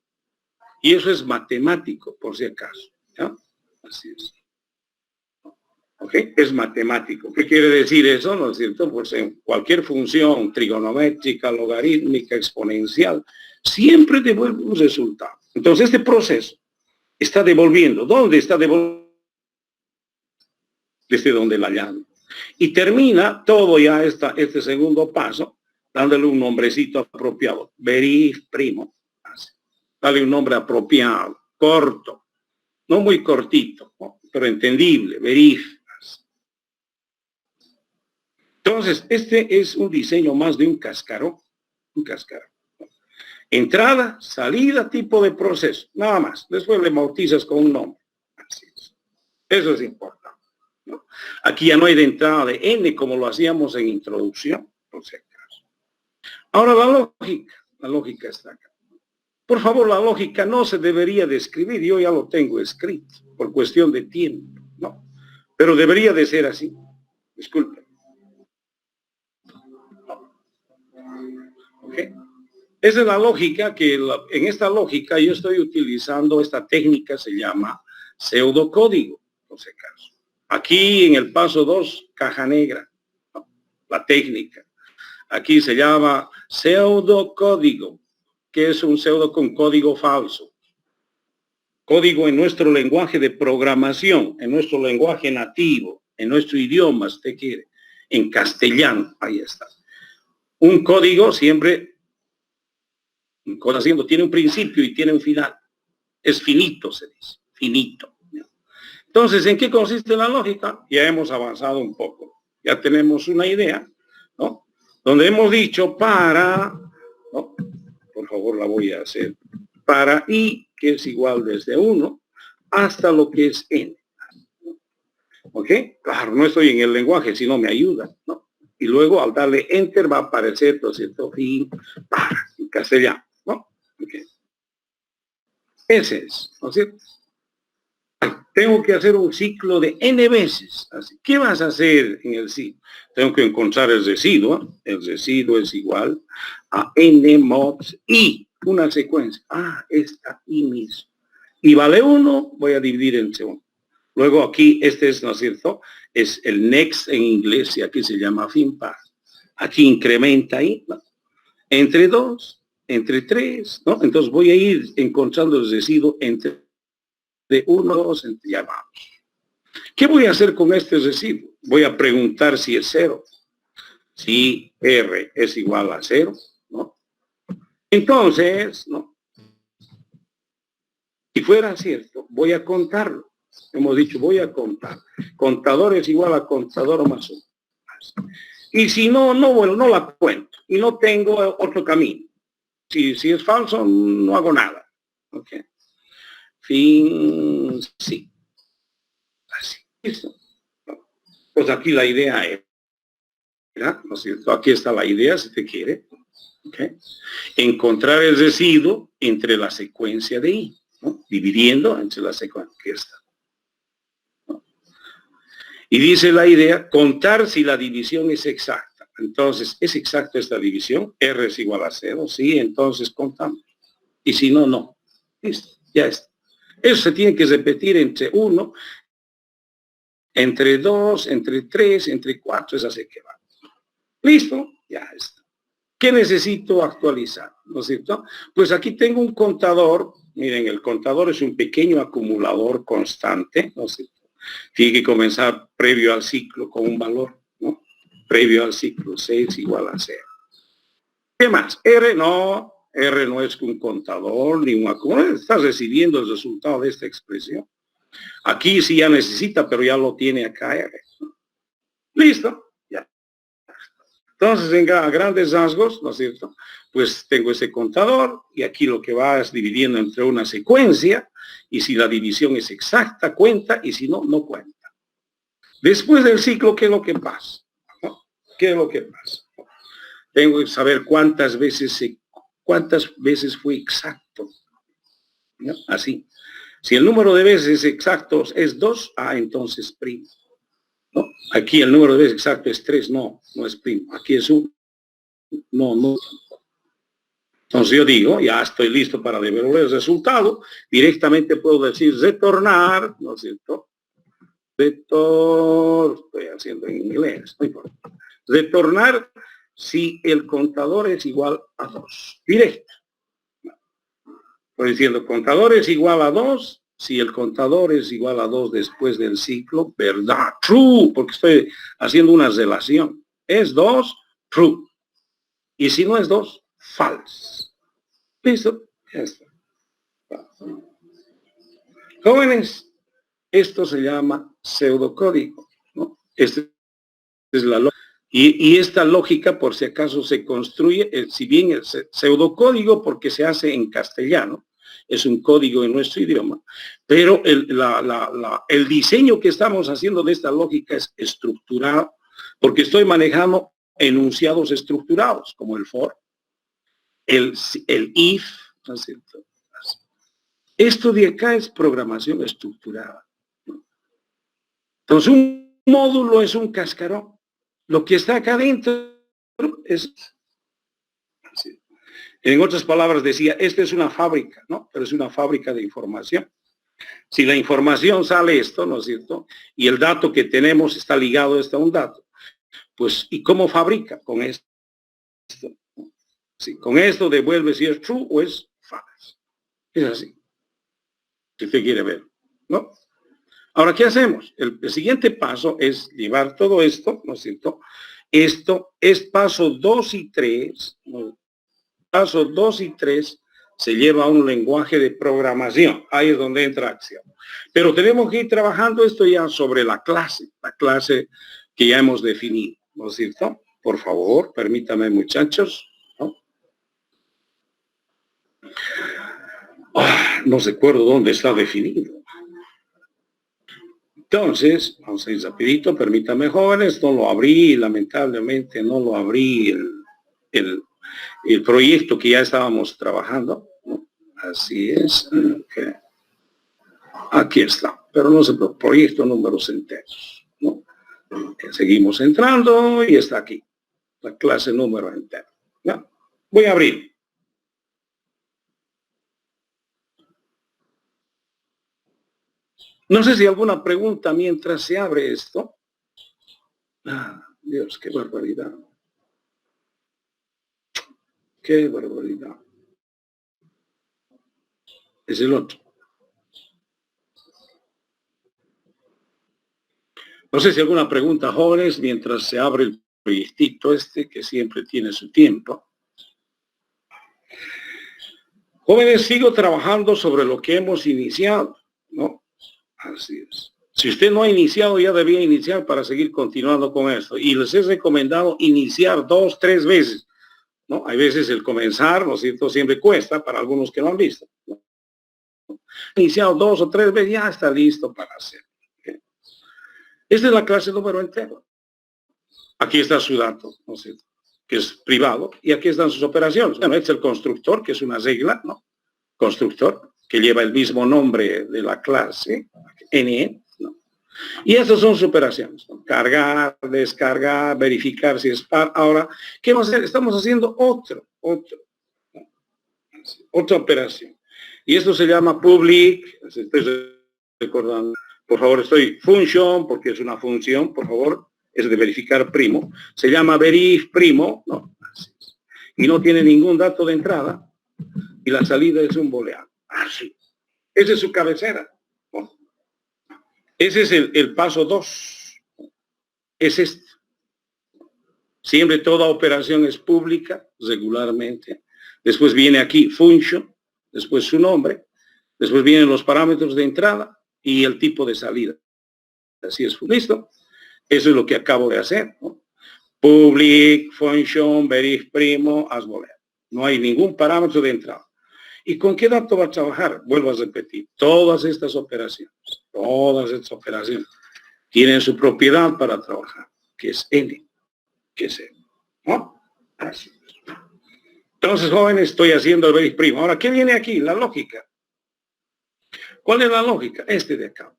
Y eso es matemático, por si acaso. ¿Ya? Así es. ¿Ok? Es matemático. ¿Qué quiere decir eso? ¿No es cierto? Pues en cualquier función trigonométrica, logarítmica, exponencial, siempre devuelve un resultado. Entonces este proceso está devolviendo. ¿Dónde está devolviendo? Desde donde la llave. Y termina todo ya este segundo paso dándole un nombrecito apropiado. Verif primo. Así. Dale un nombre apropiado, corto, no muy cortito, ¿no? Pero entendible, verif. Entonces, este es un diseño más de un cascarón. Un cascarón. Entrada, salida, tipo de proceso. Nada más. Después le bautizas con un nombre. Así es. Eso es importante, ¿no? Aquí ya no hay de entrada de n como lo hacíamos en introducción. Por si acaso. Ahora la lógica está acá. Por favor, la lógica no se debería de escribir. Yo ya lo tengo escrito por cuestión de tiempo, ¿no? Pero debería de ser así. Disculpen. ¿Okay? Esa es la lógica que en esta lógica yo estoy utilizando esta técnica, se llama pseudocódigo, por si acaso. Aquí en el paso 2, caja negra, ¿no? La técnica. Aquí se llama pseudocódigo, que es un pseudo con código falso. Código en nuestro lenguaje de programación, en nuestro lenguaje nativo, en nuestro idioma, si usted quiere, en castellano, ahí está. Un código siempre haciendo, tiene un principio y tiene un final. Es finito, se dice, finito. Entonces, ¿en qué consiste la lógica? Ya hemos avanzado un poco. Ya tenemos una idea, ¿no? Donde hemos dicho para, ¿no? Por favor, la voy a hacer. Para i, que es igual desde 1 hasta lo que es n. ¿Ok? Claro, no estoy en el lenguaje, sino me ayuda, ¿no? Y luego al darle enter va a aparecer, ¿no es cierto? Fin, para, en castellano, ¿no? Okay. Ese es, ¿no es cierto? Tengo que hacer un ciclo de n veces. Así. ¿Qué vas a hacer en el ciclo? Tengo que encontrar el residuo. El residuo es igual a n mod i, una secuencia. Esta i mismo. Y vale 1, voy a dividir en segundo. Luego aquí, este es, ¿no es cierto? Es el next en inglés y aquí se llama fin par. Aquí incrementa ahí, ¿no? Entre 2, entre 3, ¿no? Entonces voy a ir encontrando el residuo entre 1, 2, ya vamos. ¿Qué voy a hacer con este residuo? Voy a preguntar si es 0. Si R es igual a 0, ¿no? Entonces, ¿no? Si fuera cierto, voy a contarlo. Hemos dicho, voy a contar. Contador es igual a contador más 1. Y si no, bueno, no la cuento. Y no tengo otro camino. Si es falso, no hago nada. ¿Ok? Fin, sí. Así. ¿Listo? Pues aquí la idea es, ¿no es cierto? Aquí está la idea, si te quiere. ¿Ok? Encontrar el residuo entre la secuencia de i, ¿no? Dividiendo entre la secuencia que está. Y dice la idea, contar si la división es exacta. Entonces, ¿es exacto esta división? R es igual a 0, sí, entonces contamos. Y si no, no. Listo, ya está. Eso se tiene que repetir entre 1, entre 2, entre 3, entre 4, es así que va. Listo, ya está. ¿Qué necesito actualizar? ¿No es cierto? Pues aquí tengo un contador. Miren, el contador es un pequeño acumulador constante, ¿no es cierto? Tiene que comenzar previo al ciclo con un valor, ¿no? Previo al ciclo, 6 igual a 0. ¿Qué más? R no es un contador ni un acumulador. Está recibiendo el resultado de esta expresión. Aquí sí ya necesita, pero ya lo tiene acá R. Listo, ya. Entonces, en grandes rasgos, ¿no es cierto? Pues tengo ese contador y aquí lo que va es dividiendo entre una secuencia y si la división es exacta, cuenta y si no, no cuenta. Después del ciclo, ¿qué es lo que pasa? ¿No? ¿Qué es lo que pasa? Tengo que saber cuántas veces fue exacto. ¿No? Así. Si el número de veces exactos es 2, entonces primo. ¿No? Aquí el número de veces exacto es 3, no es primo. Aquí es 1. No. Entonces yo digo, ya estoy listo para devolver el resultado. Directamente puedo decir retornar, ¿no es cierto? Estoy haciendo en inglés, no importa. Retornar si el contador es igual a 2. Directo. Estoy diciendo contador es igual a 2 si el contador es igual a 2 después del ciclo, verdad, true, porque estoy haciendo una relación. Es 2, true. Y si no es 2, false. ¿Listo? Ya está. Jóvenes, esto se llama pseudocódigo, ¿no? Esta es la lógica. Y esta lógica, por si acaso, se construye, si bien el pseudocódigo, porque se hace en castellano, es un código en nuestro idioma, pero el diseño que estamos haciendo de esta lógica es estructurado, porque estoy manejando enunciados estructurados, como el for, el if, ¿no es cierto? Esto de acá es programación estructurada. Entonces, un módulo es un cascarón. Lo que está acá adentro es... En otras palabras decía, esta es una fábrica, ¿no? Pero es una fábrica de información. Si la información sale esto, ¿no es cierto? Y el dato que tenemos está ligado a un dato. Pues, ¿y cómo fabrica? Con esto. Sí, con esto devuelve si es true o es false. Es así. Si usted quiere ver, ¿no? Ahora, ¿qué hacemos? El siguiente paso es llevar todo esto, ¿no es cierto? Esto es paso 2 y 3, ¿no? Paso 2 y 3 se lleva a un lenguaje de programación. Ahí es donde entra acción. Pero tenemos que ir trabajando esto ya sobre la clase que ya hemos definido, ¿no es cierto? Por favor, permítame, muchachos, ¿no? No recuerdo dónde está definido. Entonces, vamos a ir rapidito, permítame, jóvenes, no lo abrí, lamentablemente no lo abrí el proyecto que ya estábamos trabajando, ¿no? Así es, okay. Aquí está, pero no se preocupe, proyecto números enteros, ¿no? Seguimos entrando y está aquí, la clase número entero, ¿no? Voy a abrir. No sé si alguna pregunta mientras se abre esto. Dios, qué barbaridad. Qué barbaridad. Es el otro. No sé si alguna pregunta, jóvenes, mientras se abre el proyectito este, que siempre tiene su tiempo. Jóvenes, sigo trabajando sobre lo que hemos iniciado, ¿no? Así es. Si usted no ha iniciado, ya debía iniciar para seguir continuando con esto. Y les he recomendado iniciar 2, 3 veces, ¿no? Hay veces el comenzar, ¿no es cierto?, siempre cuesta para algunos que no han visto, ¿no? Iniciado 2 o 3 veces, ya está listo para hacer. ¿Okay? Esta es la clase número entero. Aquí está su dato, ¿no es cierto?, que es privado, y aquí están sus operaciones. Bueno, este es el constructor, que es una regla, ¿no? Constructor, que lleva el mismo nombre de la clase, NE, ¿no? Y esas son sus operaciones, ¿no? Cargar, descargar, verificar si es par. Ahora, ¿qué vamos a hacer? Estamos haciendo otra operación. Y esto se llama public, estoy recordando, por favor, estoy function, porque es una función, por favor, es de verificar primo. Se llama verif primo, no, y no tiene ningún dato de entrada, y la salida es un booleano. Así. Esa es su cabecera. ¿No? Ese es el paso 2. Es este. Siempre toda operación es pública, regularmente. Después viene aquí function, después su nombre, después vienen los parámetros de entrada y el tipo de salida. Así es. ¿Listo? Eso es lo que acabo de hacer, ¿no? Public, function, verif primo, as booleano. No hay ningún parámetro de entrada. ¿Y con qué dato va a trabajar? Vuelvo a repetir, todas estas operaciones tienen su propiedad para trabajar, que es n, que es n, ¿no? Así. Entonces, jóvenes, estoy haciendo el verif primo. Ahora, ¿qué viene aquí? La lógica. ¿Cuál es la lógica? Este de acá.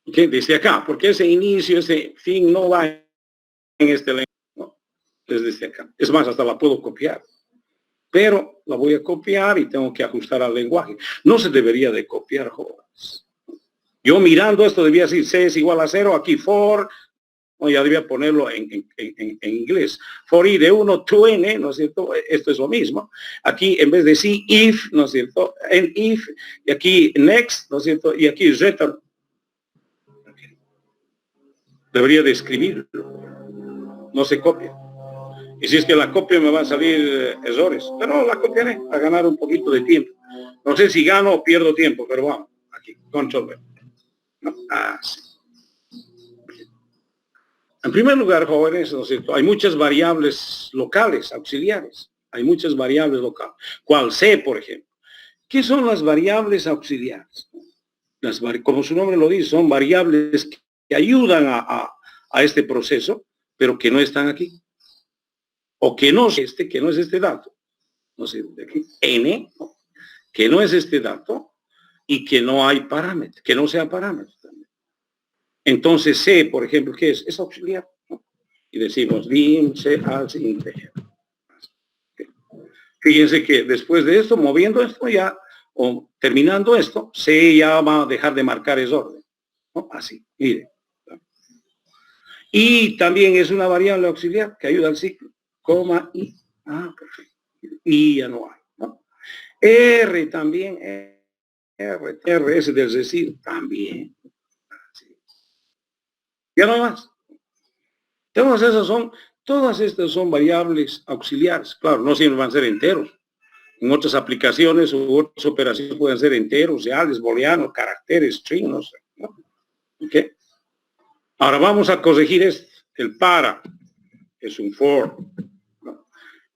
¿Okay? Desde acá, porque ese inicio, ese fin no va en este lenguaje, ¿no? Desde acá. Es más, hasta la puedo copiar. Pero la voy a copiar y tengo que ajustar al lenguaje. No se debería de copiar, jóvenes. Yo mirando esto debía decir C es igual a 0, aquí for, no, ya debía ponerlo en inglés. For i de 1 to n, ¿no es cierto? Esto es lo mismo. Aquí en vez de sí, if, ¿no es cierto? En if, y aquí next, ¿no es cierto? Y aquí return. Debería de escribirlo. No se copia. Y si es que la copia me va a salir errores. Pero la copiaré a ganar un poquito de tiempo. No sé si gano o pierdo tiempo, pero vamos. Aquí, control V. No, así. En primer lugar, jóvenes, ¿no es cierto? Hay muchas variables locales, auxiliares. Hay muchas variables locales. ¿Cuál? C, por ejemplo. ¿Qué son las variables auxiliares? Como su nombre lo dice, son variables que ayudan a este proceso, pero que no están aquí. O que no es que no es este dato. No sé, de aquí, n, ¿no? Que no es este dato y que no hay parámetro, que no sea parámetro también. Entonces C, por ejemplo, ¿qué es? Es auxiliar, ¿no? Y decimos dim C as integer. Fíjense que después de esto, moviendo esto ya, o terminando esto, C ya va a dejar de marcar ese orden, ¿no? Así, mire. Y también es una variable auxiliar que ayuda al ciclo, coma y. Ah, perfecto. Y ya no hay, ¿no? R también, R es del residuo, también. Así. Ya no hay más. Todas estas son variables auxiliares. Claro, no siempre van a ser enteros. En otras aplicaciones u otras operaciones pueden ser enteros, reales, booleanos, caracteres, string, no sé, ¿no? ¿Okay? Ahora vamos a corregir esto. El para es un for, ¿no?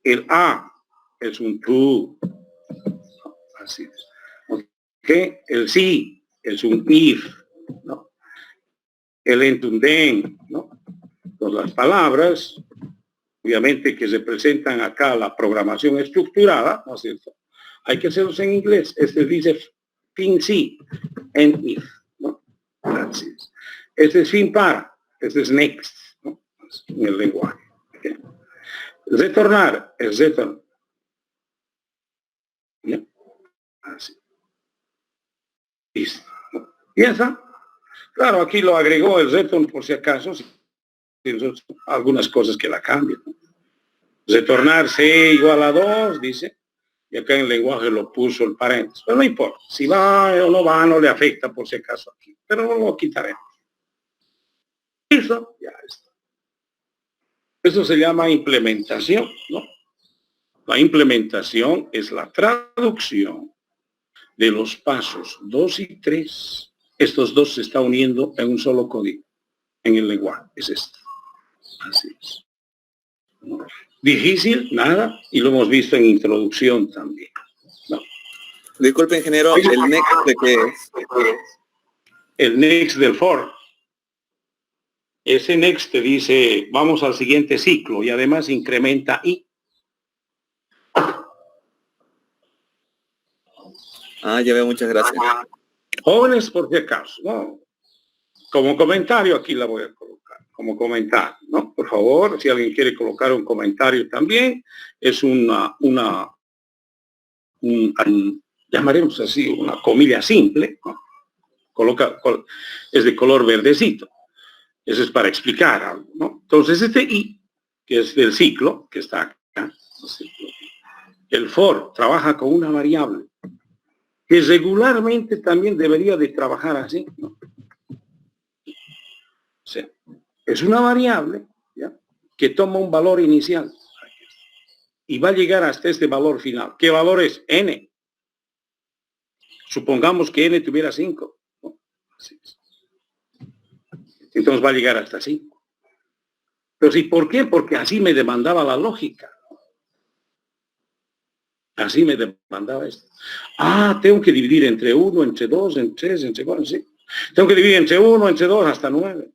El a es un to, ¿no? Así es. ¿Okay? El sí es un if, ¿no? El entunden, ¿no? Con las palabras, obviamente que representan acá la programación estructurada, ¿no es cierto? Hay que hacerlos en inglés. Este dice fin sí, en if, ¿no? Así es. Este es fin para, este es next, ¿no? En el lenguaje. ¿Okay? Retornar es return. ¿Ya? Así. Listo. ¿Y esa? Claro, aquí lo agregó el return por si acaso, algunas cosas que la cambian, ¿no? Retornar C igual a 2, dice, y acá en el lenguaje lo puso el paréntesis, pero no importa, si va o no va, no le afecta por si acaso aquí, pero no lo quitaremos. Eso, ya está. Eso se llama implementación, ¿no? La implementación es la traducción de los pasos 2 y 3. Estos dos se están uniendo en un solo código, en el lenguaje, es esto. Así es. ¿No? Difícil, nada, y lo hemos visto en introducción también. ¿No? Disculpe, ingeniero, ¿el next de qué es? El next del for. Ese next te dice, vamos al siguiente ciclo y además incrementa i. Ah, ya veo, muchas gracias. Jóvenes, por si acaso, ¿no? como comentario, aquí la voy a colocar, como comentario, ¿no? Por favor, si alguien quiere colocar un comentario también, es llamaremos así, una comilla simple, ¿no? Es de color verdecito. Eso es para explicar algo, ¿no? Entonces este I, que es del ciclo, que está acá, el for trabaja con una variable que regularmente también debería de trabajar así, ¿no? O sea, es una variable, ¿ya?, que toma un valor inicial y va a llegar hasta este valor final. ¿Qué valor es? N. Supongamos que N tuviera 5, ¿no? Así es. Entonces va a llegar hasta 5. Pero sí, ¿por qué? Porque así me demandaba la lógica. Así me demandaba esto. Ah, tengo que dividir entre 1, entre 2, entre 3, entre 4, sí. Tengo que dividir entre 1, entre 2, hasta 9.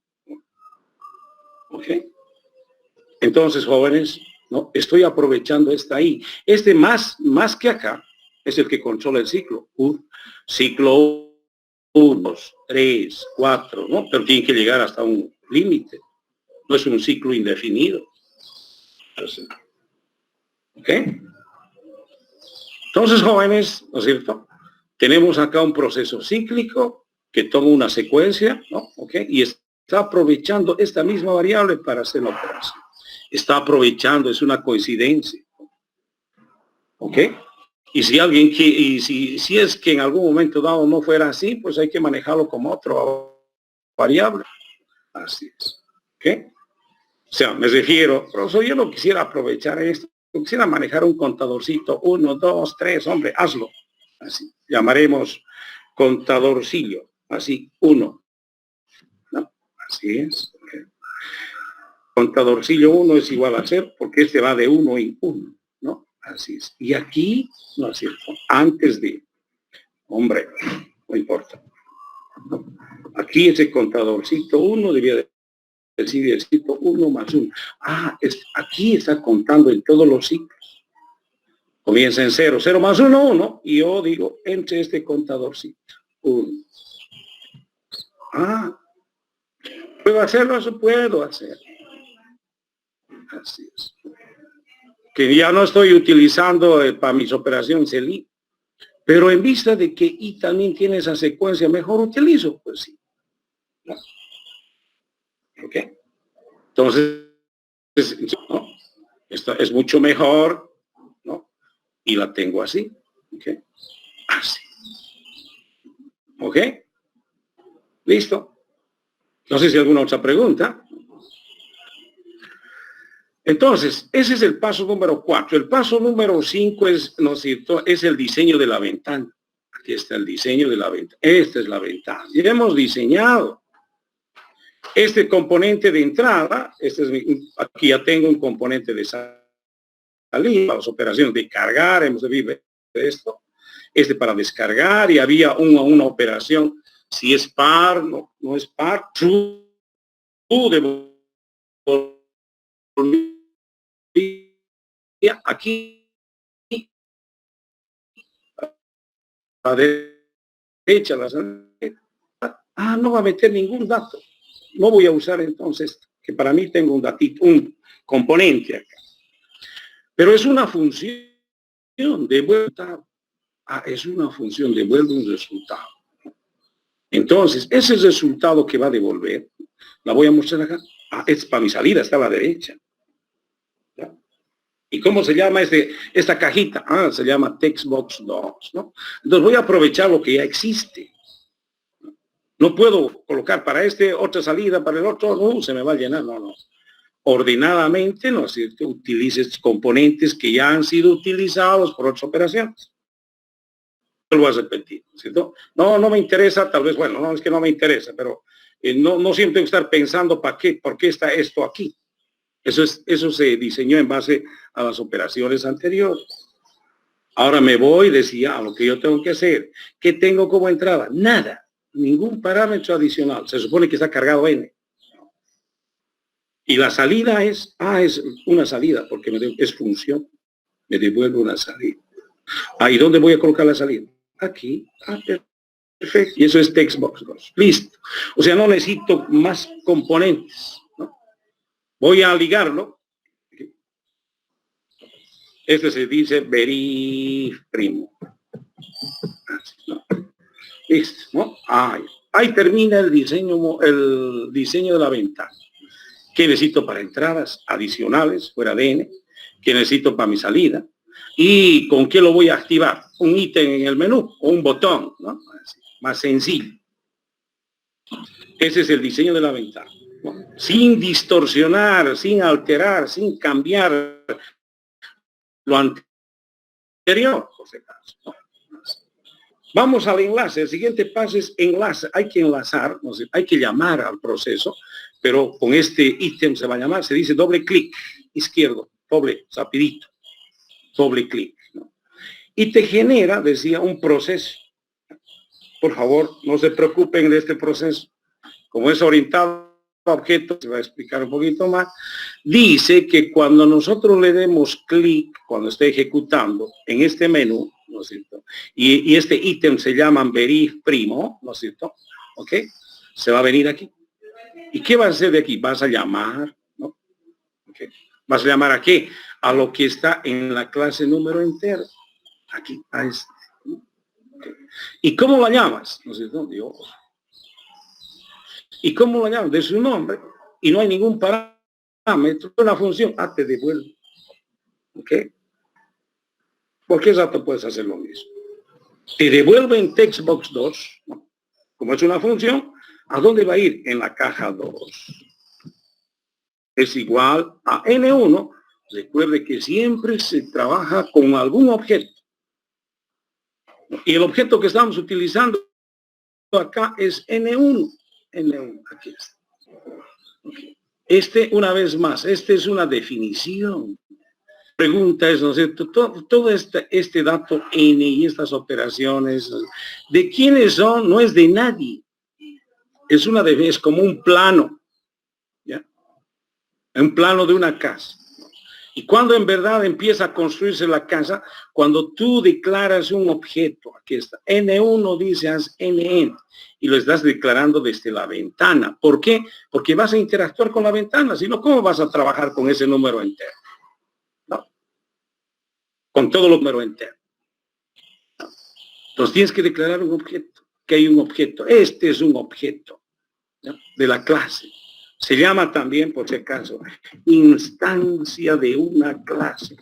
¿Ok? Entonces, jóvenes, ¿no? Estoy aprovechando esta I. Este más que acá es el que controla el ciclo. Ciclo 1, 2, 3, 4, ¿no? Pero tiene que llegar hasta un límite. No es un ciclo indefinido. ¿Ok? Entonces, jóvenes, ¿no es cierto? Tenemos acá un proceso cíclico que toma una secuencia, ¿no? ¿Ok? Y está aprovechando esta misma variable para hacer la operación. Está aprovechando, es una coincidencia. ¿Ok? Y si alguien si es que en algún momento dado no fuera así, pues hay que manejarlo como otra variable. Así es. ¿Ok? O sea, me refiero, profesor, yo no quisiera aprovechar esto. Quisiera manejar un contadorcito, 1, 2, 3, hombre, hazlo. Así, llamaremos contadorcillo, así, 1. ¿No? Así es. Okay. Contadorcillo 1 es igual a 0, porque este va de 1 en 1, ¿no? Así es. Y aquí, no es cierto, antes de, hombre, no importa. ¿No? Aquí ese contadorcito 1 debía de decir el ciclo 1 más 1. Ah, aquí está contando en todos los ciclos. Comienza en 0, 0 más 1, 1. Y yo digo, entre este contadorcito, 1. Ah, ¿puedo hacerlo? Eso puedo hacer. Así es. Que ya no estoy utilizando para mis operaciones el I. Pero en vista de que I también tiene esa secuencia, mejor utilizo, pues sí. ¿No? ¿Ok? Entonces, ¿no? Esta es mucho mejor, ¿no? Y la tengo así. ¿Ok? Así. ¿Ok? ¿Listo? No sé si alguna otra pregunta. Entonces, ese es el paso número 4. El paso número 5 es, ¿no es cierto?, es el diseño de la ventana. Aquí está el diseño de la ventana. Esta es la ventana. Y hemos diseñado este componente de entrada. Aquí ya tengo un componente de salida. Las operaciones de cargar, hemos de vivir esto. Para descargar, y había una operación, si es par, no es par, true, de aquí a la derecha, no va a meter ningún dato. No voy a usar entonces, que para mí tengo un datito, un componente acá. Pero es una función de vuelta. Es una función, devuelve un resultado. Entonces, ese resultado que va a devolver, la voy a mostrar acá. Es para mi salida, está a la derecha. ¿Ya? ¿Y cómo se llama esta cajita? Se llama Textbox 2, ¿no? Entonces voy a aprovechar lo que ya existe. No puedo colocar para otra salida, para el otro, no, se me va a llenar, no. Ordenadamente, ¿no es cierto?, utilices componentes que ya han sido utilizados por otras operaciones. Vuelvo a repetir, ¿cierto? No me interesa, tal vez, bueno, no es que no me interesa, pero no siempre tengo que estar pensando por qué está esto aquí. Eso se diseñó en base a las operaciones anteriores. Ahora me voy, decía, a lo que yo tengo que hacer. ¿Qué tengo como entrada? Nada, ningún parámetro adicional. Se supone que está cargado N. Y la salida es una salida, porque es función. Me devuelve una salida. ¿Y dónde voy a colocar la salida? Aquí. Perfecto. Y eso es Textbox 2. Listo. O sea, no necesito más componentes, ¿no? Voy a ligarlo. Este se dice verif primo. ¿No? Listo, ¿no? Ahí termina el diseño de la ventana. ¿Qué necesito para entradas adicionales fuera de N? ¿Qué necesito para mi salida? ¿Y con qué lo voy a activar? Un ítem en el menú o un botón, ¿no? Más sencillo. Ese es el diseño de la ventana, ¿no? Sin distorsionar, sin alterar, sin cambiar lo anterior, por si acaso, ¿no? Vamos al enlace. El siguiente paso es enlace. Hay que enlazar, no sé, hay que llamar al proceso, pero con este ítem se va a llamar, se dice doble clic izquierdo, doble, rapidito, doble clic, ¿no? Y te genera, decía, un proceso. Por favor, no se preocupen de este proceso. Como es orientado a objetos, se va a explicar un poquito más. Dice que cuando nosotros le demos clic, cuando esté ejecutando en este menú, ¿no es cierto? Y este ítem se llama verif primo, ¿no es cierto? ¿Ok? Se va a venir aquí. ¿Y qué va a hacer de aquí? Vas a llamar, ¿no? ¿Okay? ¿Vas a llamar a qué? A lo que está en la clase número entero. Aquí, a este. ¿Okay? ¿Y cómo la llamas? ¿No es cierto? Dios. ¿Y cómo la llamas? De su nombre. Y no hay ningún parámetro, una función. Te devuelve. ¿Ok? Porque esa te puedes hacer lo mismo. Te devuelve en Textbox 2, ¿no? Como es una función, ¿a dónde va a ir? En la caja 2. Es igual a N1. Recuerde que siempre se trabaja con algún objeto. Y el objeto que estamos utilizando acá es N1. N1, aquí está. Okay. Una vez más, es una definición. Pregunta es, ¿no es cierto? Todo este dato N y estas operaciones, ¿de quiénes son? No es de nadie. Es como un plano, ¿ya? Un plano de una casa. Y cuando en verdad empieza a construirse la casa, cuando tú declaras un objeto, aquí está, N1 dice haz NN, y lo estás declarando desde la ventana. ¿Por qué? Porque vas a interactuar con la ventana, si no, ¿cómo vas a trabajar con ese número entero? ¿No? Con todo el número entero. ¿No? Entonces tienes que declarar un objeto, que hay un objeto. Este es un objeto, ¿no? De la clase. Se llama también, por si acaso, instancia de una clase.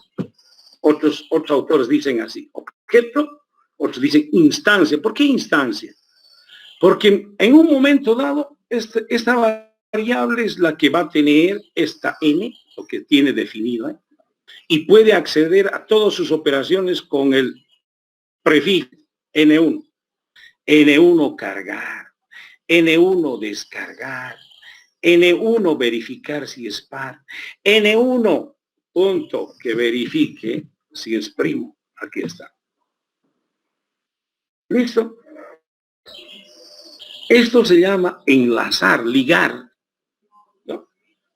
Otros autores dicen así, objeto, otros dicen instancia. ¿Por qué instancia? Porque en un momento dado, esta variable es la que va a tener esta n, lo que tiene definido, ¿eh? Y puede acceder a todas sus operaciones con el prefijo N1. N1 cargar, N1 descargar, N1 verificar si es par, N1 punto que verifique si es primo. Aquí está. ¿Listo? Esto se llama enlazar, ligar, ¿no?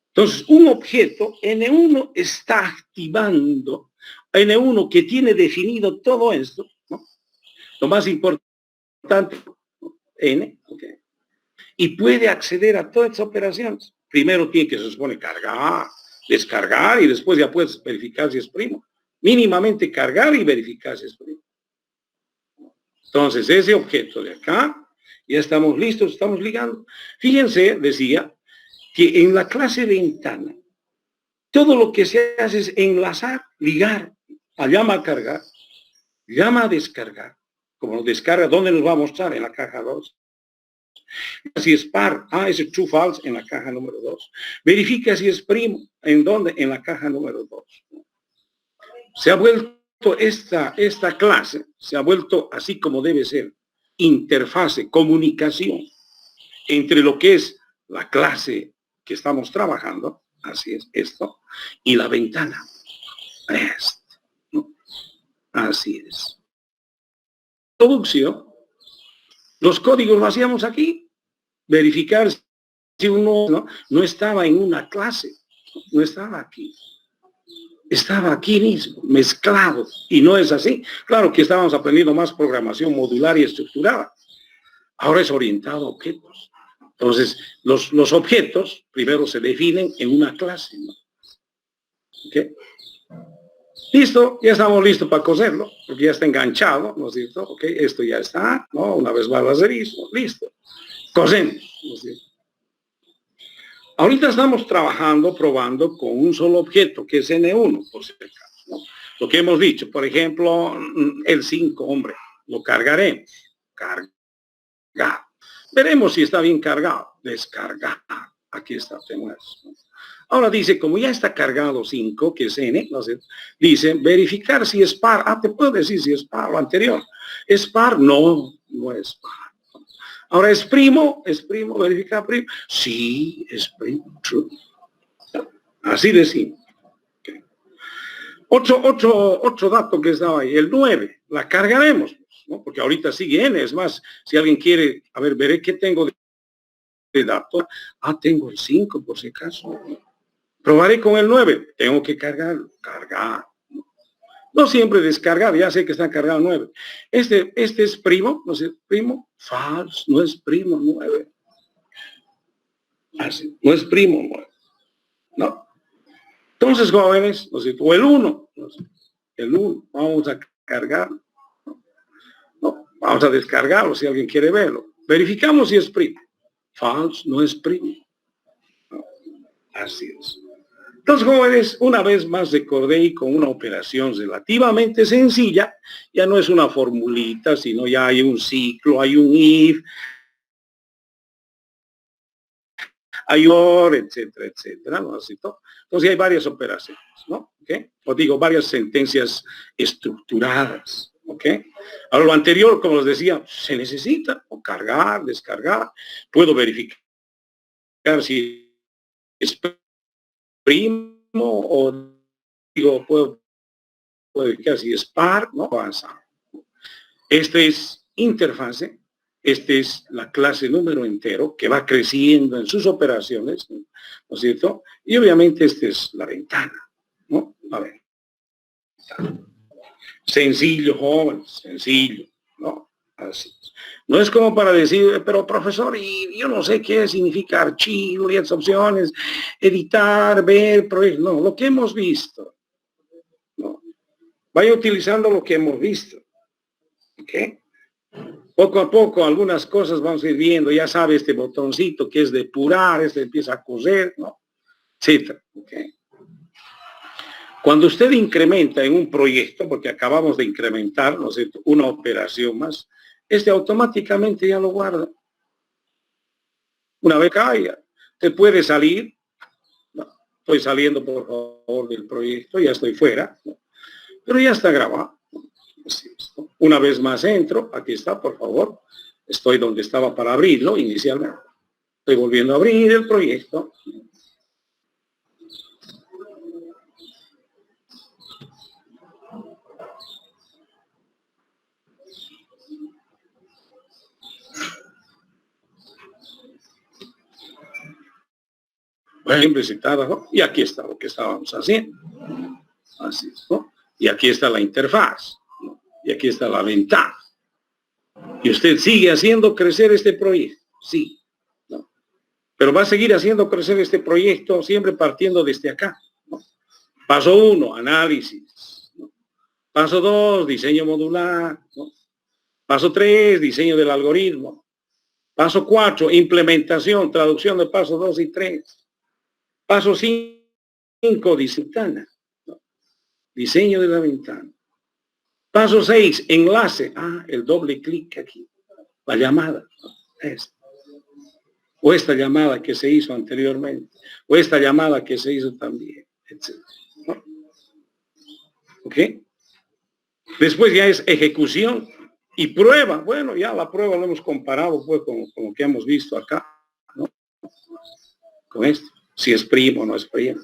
Entonces, un objeto, N1 está activando, N1 que tiene definido todo esto, ¿no? Lo más importante, N, okay. Y puede acceder a todas estas operaciones. Primero tiene que, se supone, cargar, descargar, y después ya puedes verificar si es primo. Mínimamente cargar y verificar si es primo. Entonces, ese objeto de acá, ya estamos listos, estamos ligando. Fíjense, decía, que en la clase ventana, todo lo que se hace es enlazar, ligar, llama a cargar, llama a descargar. Como nos descarga, ¿dónde nos va a mostrar? En la caja 2. Si es par, es true false en la caja número 2. Verifica si es primo, ¿en dónde? En la caja número 2. Se ha vuelto esta clase, se ha vuelto así como debe ser, interfase, comunicación entre lo que es la clase que estamos trabajando, así es esto, y la ventana. ¿No? Así es. Producción. Los códigos lo hacíamos aquí. Verificar si uno no estaba en una clase, no estaba aquí. Estaba aquí mismo, mezclado. Y no es así. Claro que estábamos aprendiendo más programación modular y estructurada. Ahora es orientado a objetos. Entonces, los objetos primero se definen en una clase, ¿no? ¿Okay? Listo, ya estamos listos para coserlo, porque ya está enganchado, ¿no es cierto? Ok, esto ya está, ¿no? Una vez va al lacerismo, listo. Cosemos, ¿no es cierto? Ahorita estamos trabajando, probando con un solo objeto, que es N1, por si acaso, ¿no? Lo que hemos dicho, por ejemplo, el 5, hombre, lo cargaremos. Cargar. Veremos si está bien cargado. Descargar. Aquí está, tengo eso, ¿no? Ahora dice, como ya está cargado 5, que es N, ¿no? Dice, verificar si es par. Ah, te puedo decir si es par, lo anterior. ¿Es par? No, no es par. Ahora, ¿es primo? ¿Es primo? ¿Verificar primo? Sí, es primo. True. Así decimos. Okay. Otro dato que estaba ahí, el 9, la cargaremos, ¿no? Porque ahorita sigue N. Es más, si alguien quiere, a ver, veré qué tengo de datos. Ah, tengo el 5, por si acaso. Probaré con el 9. Tengo que cargarlo. Cargar. No siempre descargar. Ya sé que está cargado 9. Este es primo. No sé, primo. Falso. No es primo 9. Así. No es primo 9. No. Entonces, jóvenes, no sé, o el 1. No sé, el 1. Vamos a cargar. No. Vamos a descargarlo si alguien quiere verlo. Verificamos si es primo. Falso. No es primo. No. Así es. Entonces, jóvenes, una vez más recordé y con una operación relativamente sencilla, ya no es una formulita, sino ya hay un ciclo, hay un if, hay or, etcétera, etcétera, ¿no? Entonces hay varias operaciones, ¿no? ¿Okay? Os digo, varias sentencias estructuradas, ¿ok? Ahora lo anterior, como les decía, se necesita o cargar, descargar, puedo verificar si es primo o digo, puedo verificar si es par, ¿no? Avanzar. Este es interfase, este es la clase número entero que va creciendo en sus operaciones, ¿no es cierto? Y obviamente esta es la ventana, ¿no? La ventana. Sencillo, joven, sencillo, ¿no? Así. No es como para decir, pero profesor, y yo no sé qué significa archivo y esas opciones, editar, ver, proyectos. No, lo que hemos visto. ¿No? Vaya utilizando lo que hemos visto. ¿Ok? Poco a poco algunas cosas vamos a ir viendo. Ya sabe este botoncito que es depurar, este empieza a coser, ¿no? Etcétera. ¿Ok? Cuando usted incrementa en un proyecto, porque acabamos de incrementar, ¿no es cierto?, una operación más, este automáticamente ya lo guarda. Una vez caiga, usted puede salir. No, estoy saliendo, por favor, del proyecto, ya estoy fuera, ¿no? Pero ya está grabado. Así es, ¿no? Una vez más entro, aquí está, por favor. Estoy donde estaba para abrirlo inicialmente. Estoy volviendo a abrir el proyecto. Siempre citada, ¿no? Y aquí está lo que estábamos haciendo. Así es, ¿no? Y aquí está la interfaz, ¿no? Y aquí está la ventana. Y usted sigue haciendo crecer este proyecto, sí, ¿no? Pero va a seguir haciendo crecer este proyecto siempre partiendo desde acá, ¿no? Paso 1, análisis, ¿no? Paso 2, diseño modular, ¿no? Paso 3, diseño del algoritmo. Paso 4, implementación, traducción de pasos 2 y 3. Paso 5, ventana, ¿no? Diseño de la ventana. Paso 6, enlace. Ah, el doble clic aquí. La llamada. Esta. O esta llamada que se hizo anteriormente. O esta llamada que se hizo también. Etc. ¿No? ¿Ok? Después ya es ejecución y prueba. Bueno, ya la prueba lo hemos comparado pues, con lo que hemos visto acá, ¿no? Con esto. Si es primo o no es primo.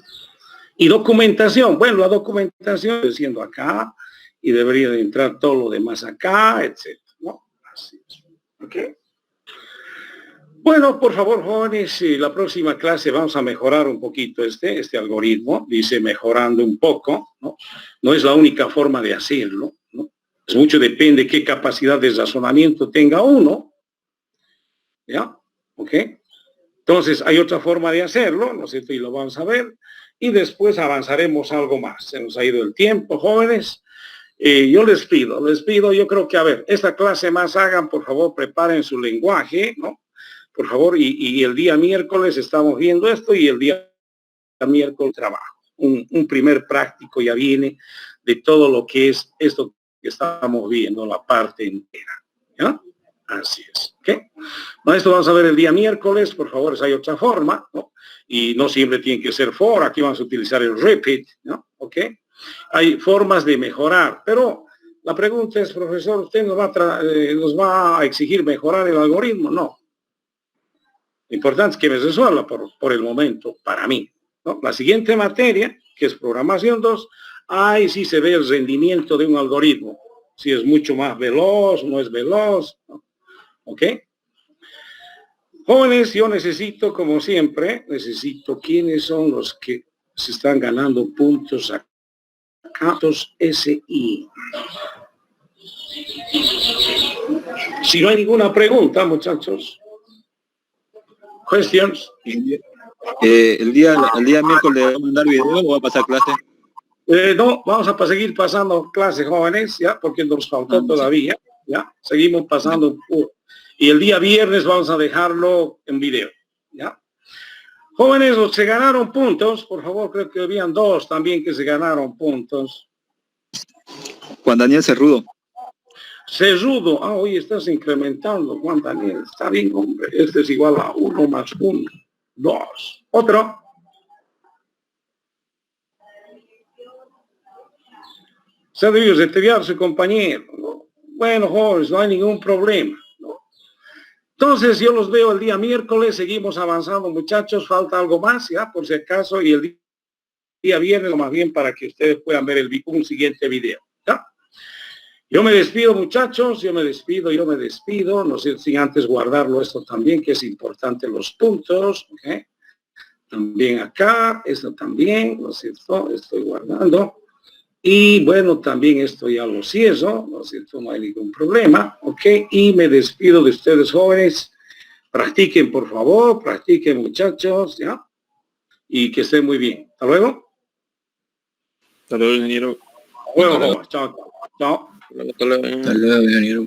Y documentación. Bueno, la documentación diciendo acá y debería de entrar todo lo demás acá, etc. ¿No? Así es. ¿Ok? Bueno, por favor, jóvenes, la próxima clase vamos a mejorar un poquito este algoritmo. Dice mejorando un poco, ¿no? No es la única forma de hacerlo, ¿no? Pues mucho depende qué capacidad de razonamiento tenga uno ¿ya? ¿Ok? Entonces, hay otra forma de hacerlo, ¿no es cierto? Y lo vamos a ver. Y después avanzaremos algo más. Se nos ha ido el tiempo, jóvenes. Yo les pido, yo creo que, a ver, esta clase más hagan, por favor, preparen su lenguaje, ¿no? Por favor, y el día miércoles estamos viendo esto y el día miércoles trabajo. Un primer práctico ya viene de todo lo que es esto que estamos viendo, la parte entera, ¿ya? Así es, ¿ok? Bueno, esto vamos a ver el día miércoles, por favor, hay otra forma, ¿no? Y no siempre tiene que ser for, aquí vamos a utilizar el repeat, ¿no? ¿Ok? Hay formas de mejorar, pero la pregunta es, profesor, ¿usted nos va a exigir mejorar el algoritmo? No. Lo importante es que me resuelva por el momento, para mí, ¿no? La siguiente materia, que es programación 2, ahí sí se ve el rendimiento de un algoritmo, si es mucho más veloz, no es veloz, ¿no? ¿Ok? Jóvenes, yo necesito, como siempre, quiénes son los que se están ganando puntos acá. SI. Si no hay ninguna pregunta, muchachos. Questions. El día miércoles ¿le va a mandar video o va a pasar clase? No, vamos a seguir pasando clases, jóvenes, ya, porque nos faltó todavía, ya. Seguimos pasando. Y el día viernes vamos a dejarlo en video, ya. Jóvenes, los que ganaron puntos, por favor, creo que habían 2 también que se ganaron puntos. Juan Daniel Cerrudo. Cerrudo, hoy estás incrementando, Juan Daniel, está bien, hombre, este es igual a 1 más 1, 2. Otro. Se debió reteviar su compañero, ¿no? Bueno, jóvenes, no hay ningún problema, ¿no? Entonces yo los veo el día miércoles, seguimos avanzando, muchachos, falta algo más, ya, por si acaso, y el día viernes, más bien para que ustedes puedan ver un siguiente video, ¿ya? Yo me despido, muchachos, yo me despido, no sé si antes guardarlo esto también, que es importante los puntos, ¿ok? También acá, esto también, ¿no es cierto? Estoy guardando. Y bueno, también esto ya lo cierro, ¿no es cierto? No hay ningún problema, ¿ok? Y me despido de ustedes, jóvenes. Practiquen, por favor, practiquen, muchachos, ¿ya? Y que estén muy bien. Hasta luego. Hasta luego, ingeniero. Hasta luego, chao, chao. Hasta luego, ingeniero.